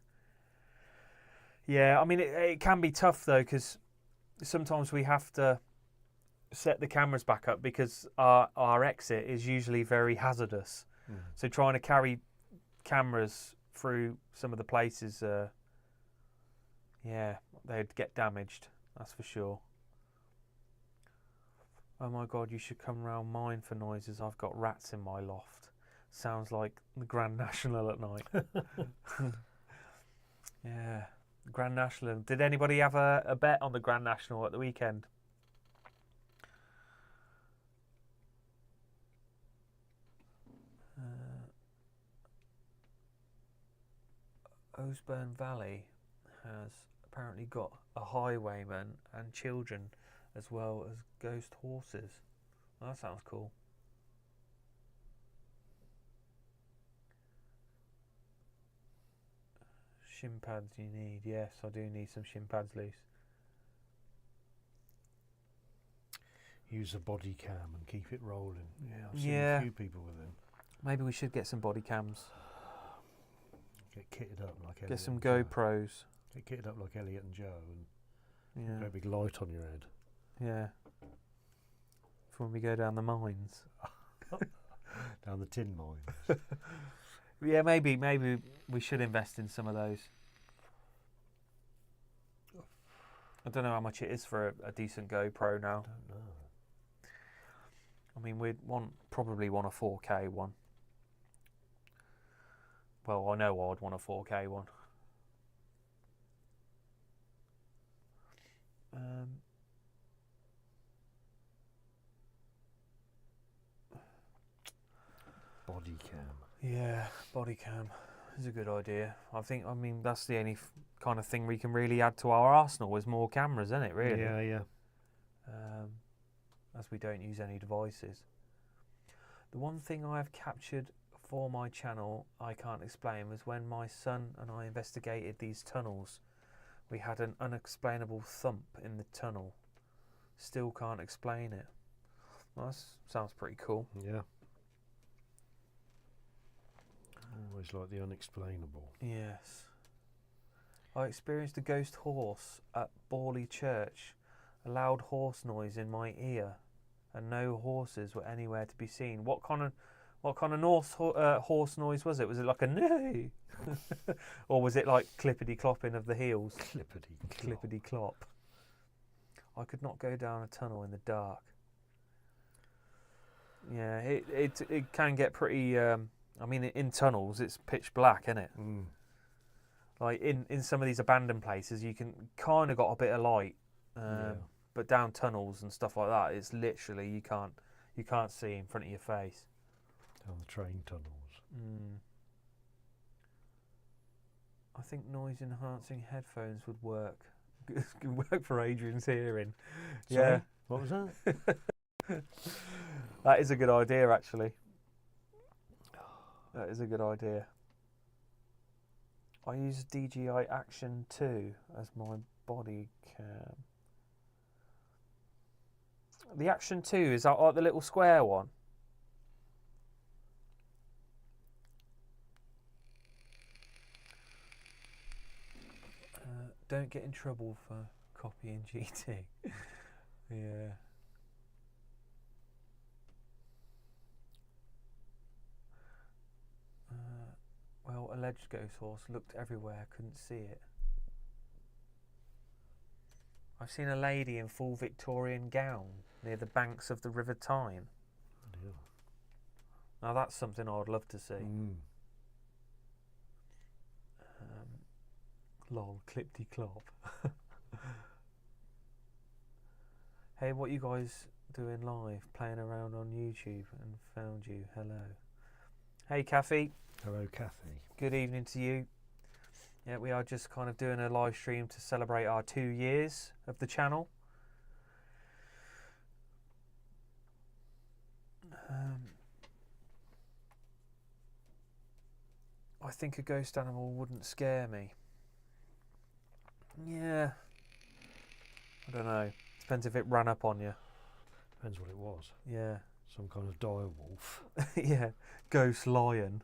Yeah, I mean, it can be tough though, because sometimes we have to set the cameras back up because our exit is usually very hazardous. So trying to carry cameras through some of the places, yeah, they'd get damaged. That's for sure. Oh my God, you should come round mine for noises. I've got rats in my loft. Sounds like the Grand National at night. Yeah, Grand National. Did anybody have a bet on the Grand National at the weekend? Osborne Valley has apparently got a highwayman and children as well as ghost horses. Well, that sounds cool. Shin pads you need. Yes, I do need some shin pads loose. Use a body cam and keep it rolling. Yeah, I've seen Yeah. a few people with them. Maybe we should get some body cams. Get kitted up like Elliot Get some and Joe. GoPros. Get kitted up like Elliot and Joe and Yeah. get a big light on your head. Yeah. For when we go down the mines. Down the tin mine. Yeah, maybe we should invest in some of those. I don't know how much it is for a decent GoPro now. Don't know. I mean, we'd probably want a 4K one. Well, I know I'd want a 4K one. Body cam. Yeah, body cam is a good idea. I mean, that's the only kind of thing we can really add to our arsenal is more cameras, isn't it, really? Yeah, yeah. As we don't use any devices. The one thing I have captured for my channel I can't explain was when my son and I investigated these tunnels. We had an unexplainable thump in the tunnel. Still can't explain it. Well, that sounds pretty cool. Yeah. Always like the unexplainable. Yes. I experienced a ghost horse at Borley Church. A loud horse noise in my ear, and no horses were anywhere to be seen. What kind of horse noise was it? Was it like a neigh, or was it like clippity clopping of the heels? Clippity clop. I could not go down a tunnel in the dark. Yeah, it can get pretty. I mean, in tunnels it's pitch black, isn't it? Mm. Like in some of these abandoned places, you can kind of got a bit of light. Yeah. But down tunnels and stuff like that, it's literally you can't see in front of your face. Down the train tunnels. I think noise enhancing headphones would work. Could work for Adrian's hearing. Sorry? Yeah, What was that? that is a good idea, actually. That is a good idea. I use DJI Action 2 as my body cam. The Action 2, is that like the little square one? Don't get in trouble for copying GT. Yeah. Well, alleged ghost horse looked everywhere, couldn't see it. I've seen a lady in full Victorian gown near the banks of the River Tyne. Yeah. Now that's something I'd love to see. Mm. Lol, clipty clop. Hey, what you guys doing live? Playing around on YouTube and found you. Hello. Hey, Kathy. Hello, Kathy. Good evening to you. Yeah, we are just kind of doing a live stream to celebrate our 2 years of the channel. I think a ghost animal wouldn't scare me. Yeah. I don't know. Depends if it ran up on you. Depends what it was. Yeah. Some kind of dire wolf. Yeah. Ghost lion.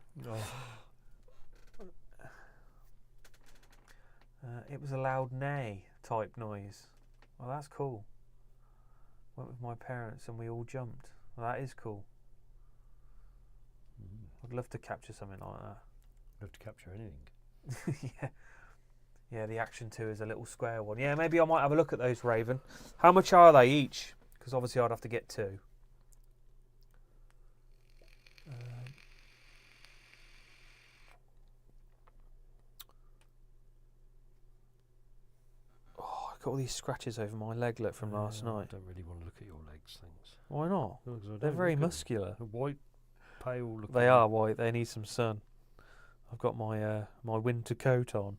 It was a loud neigh type noise. Well, that's cool. Went with my parents and we all jumped. Well, that is cool. I'd love to capture something like that. have to capture anything. Yeah. Yeah, the Action 2 is a little square one. Yeah, maybe I might have a look at those, Raven. How much are they each? Because obviously I'd have to get two. Oh, I've got all these scratches over my leglet from last I night. don't really want to look at your legs, things. Why not? No, 'cause I They're don't very look at them. muscular. They're white, pale looking. They are white. They need some sun. I've got my my winter coat on.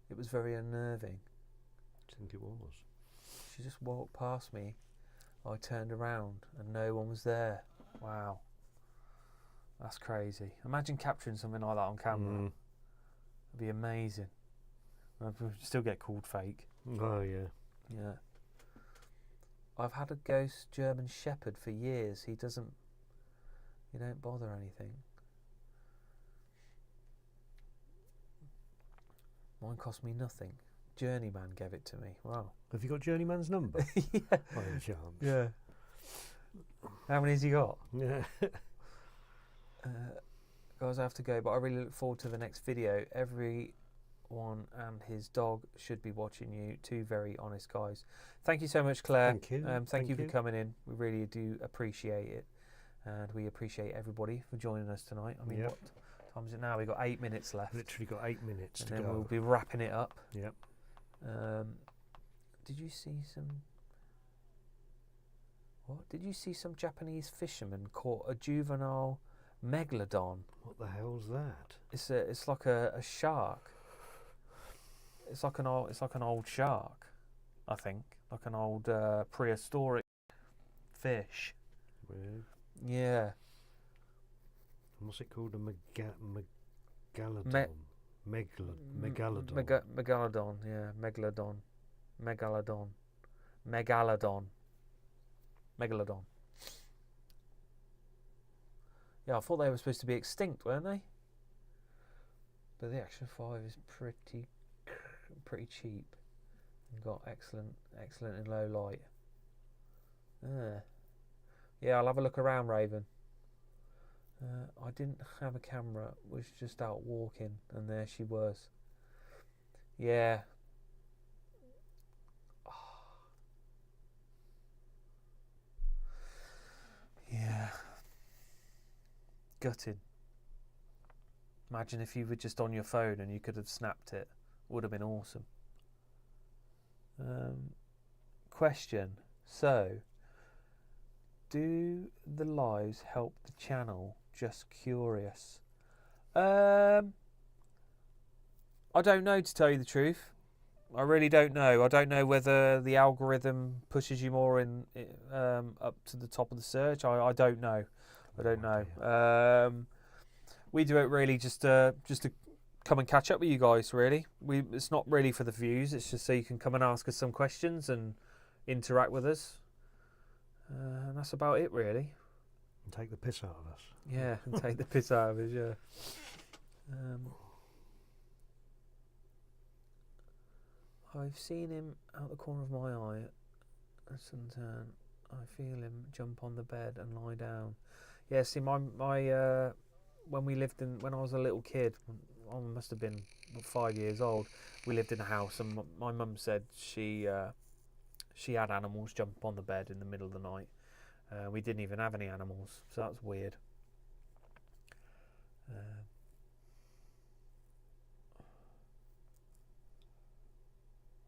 It was very unnerving. I think it was. She just walked past me. I turned around and no one was there. Wow. That's crazy. Imagine capturing something like that on camera. Mm. It'd be amazing. I'd still get called fake. Oh yeah. Yeah. I've had a ghost German Shepherd for years. He don't bother anything. Mine cost me nothing. Journeyman gave it to me. Wow. Have you got Journeyman's number? Yeah. By any chance? Yeah. How many has he got? Yeah. Guys, I have to go, but I really look forward to the next video. Everyone and his dog should be watching you. Two very honest guys. Thank you so much, Claire. Thank you. Thank you for coming in. We really do appreciate it. And we appreciate everybody for joining us tonight. I mean, Yep. what time is it now? We've got 8 minutes left. Literally got 8 minutes And to then go. we'll be wrapping it up. Yep. Did you see some... What? Did you see some Japanese fisherman caught a juvenile megalodon? What the hell's that? It's like a shark. It's like an old shark, I think, like an old prehistoric fish. Weird. Yeah. What's it called? A megalodon. Megalodon. Megalodon. Yeah, megalodon. Yeah, I thought they were supposed to be extinct, weren't they? But the Action 5 is pretty cheap and got excellent in low light. Yeah, I'll have a look around, Raven. I didn't have a camera, was just out walking, and there she was. Yeah. Yeah. Gutted. Imagine if you were just on your phone and you could have snapped it. Would have been awesome. Question. So, do the lives help the channel? Just curious. I don't know, to tell you the truth. I really don't know. I don't know whether the algorithm pushes you more in up to the top of the search. I don't know. I don't know. We do it really just to come and catch up with you guys. Really, it's not really for the views. It's just so you can come and ask us some questions and interact with us. And that's about it, really. And take the piss out of us. Yeah, and take the piss out of us. Yeah. I've seen him out the corner of my eye at Sunturn. I feel him jump on the bed and lie down. Yeah, see, my when I was a little kid, I must have been 5 years old. We lived in a house, and my mum said she had animals jump on the bed in the middle of the night. We didn't even have any animals, so that's weird.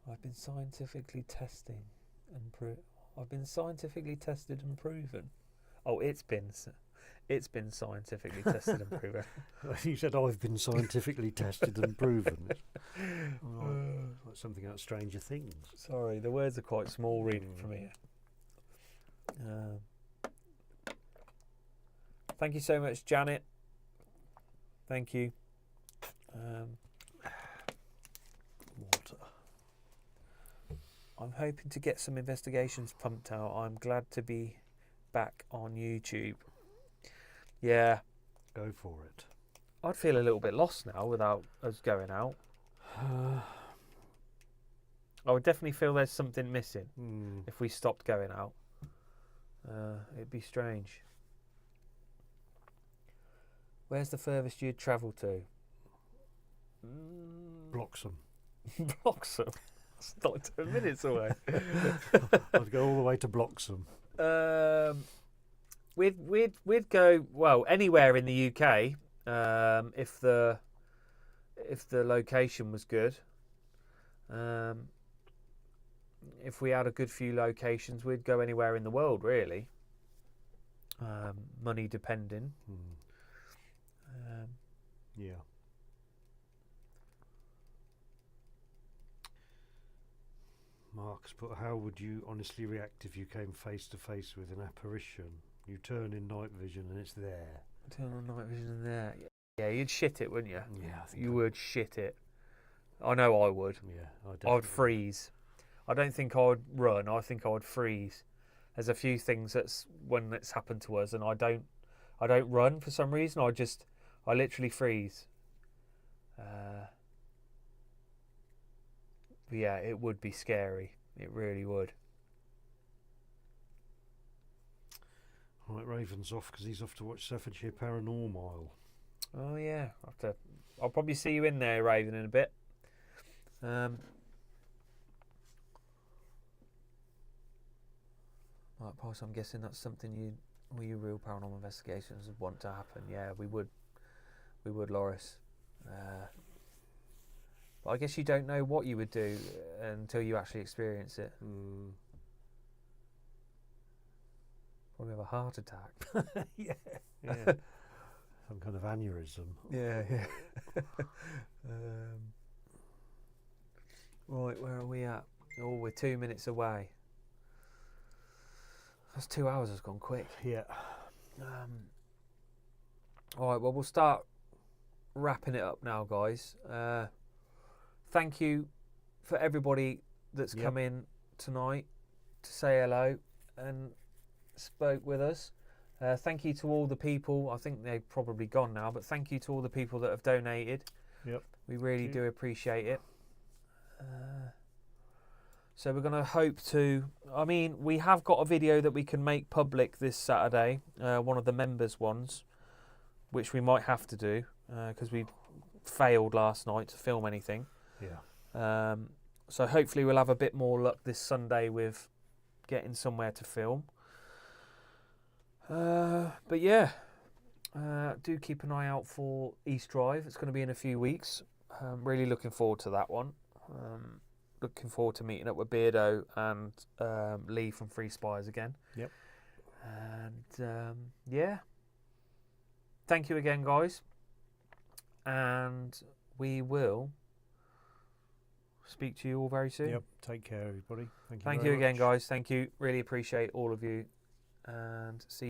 I've been scientifically tested and proven. Oh, it's been scientifically tested and proven. You said I've been scientifically tested and proven. Like something out of Stranger Things. Sorry, the words are quite small reading from here. Thank you so much, Janet. Thank you. Water. I'm hoping to get some investigations pumped out. I'm glad to be back on YouTube. Yeah. Go for it. I'd feel a little bit lost now without us going out. I would definitely feel there's something missing if we stopped going out. It'd be strange. Where's the furthest you'd travel to? Bloxham. Bloxham. It's not 10 minutes away. I'd go all the way to Bloxham. We'd go anywhere in the UK if the location was good. If we had a good few locations, we'd go anywhere in the world, really. Money depending. Yeah. Mark's put, how would you honestly react if you came face to face with an apparition? You turn in night vision and it's there. Turn on night vision in there. Yeah, you'd shit it, wouldn't you? Yeah, I think You would shit it. I know I would. Yeah, I would freeze. I don't think I would run. I think I would freeze. There's a few things that's when it's happened to us, and I don't run for some reason. I literally freeze. But yeah, it would be scary. It really would. Right, Raven's off because he's off to watch Staffordshire Paranormal. Oh yeah, I'll probably see you in there, Raven, in a bit. Right, Paul, so I'm guessing that's something you real paranormal investigations would want to happen. Yeah, we would, Loris. But I guess you don't know what you would do until you actually experience it. Probably have a heart attack. Yeah. Some kind of aneurysm. Yeah. Right, where are we at? Oh, we're 2 minutes away. That's 2 hours has gone quick. Yeah. All right, well, we'll start wrapping it up now, guys. Thank you for everybody that's come in tonight to say hello and spoke with us. Thank you to all the people. I think they've probably gone now, but thank you to all the people that have donated. Yep. We really do appreciate it. So we're going to hope to... I mean, we have got a video that we can make public this Saturday, one of the members' ones, which we might have to do because we failed last night to film anything. Yeah. So hopefully we'll have a bit more luck this Sunday with getting somewhere to film. But yeah, do keep an eye out for East Drive. It's going to be in a few weeks. Really looking forward to that one. Looking forward to meeting up with Beardo and Lee from Free Spires again. Yep. And yeah, thank you again, guys. And we will speak to you all very soon. Yep. Take care, everybody. Thank you again, guys. Thank you. Really appreciate all of you. And see you.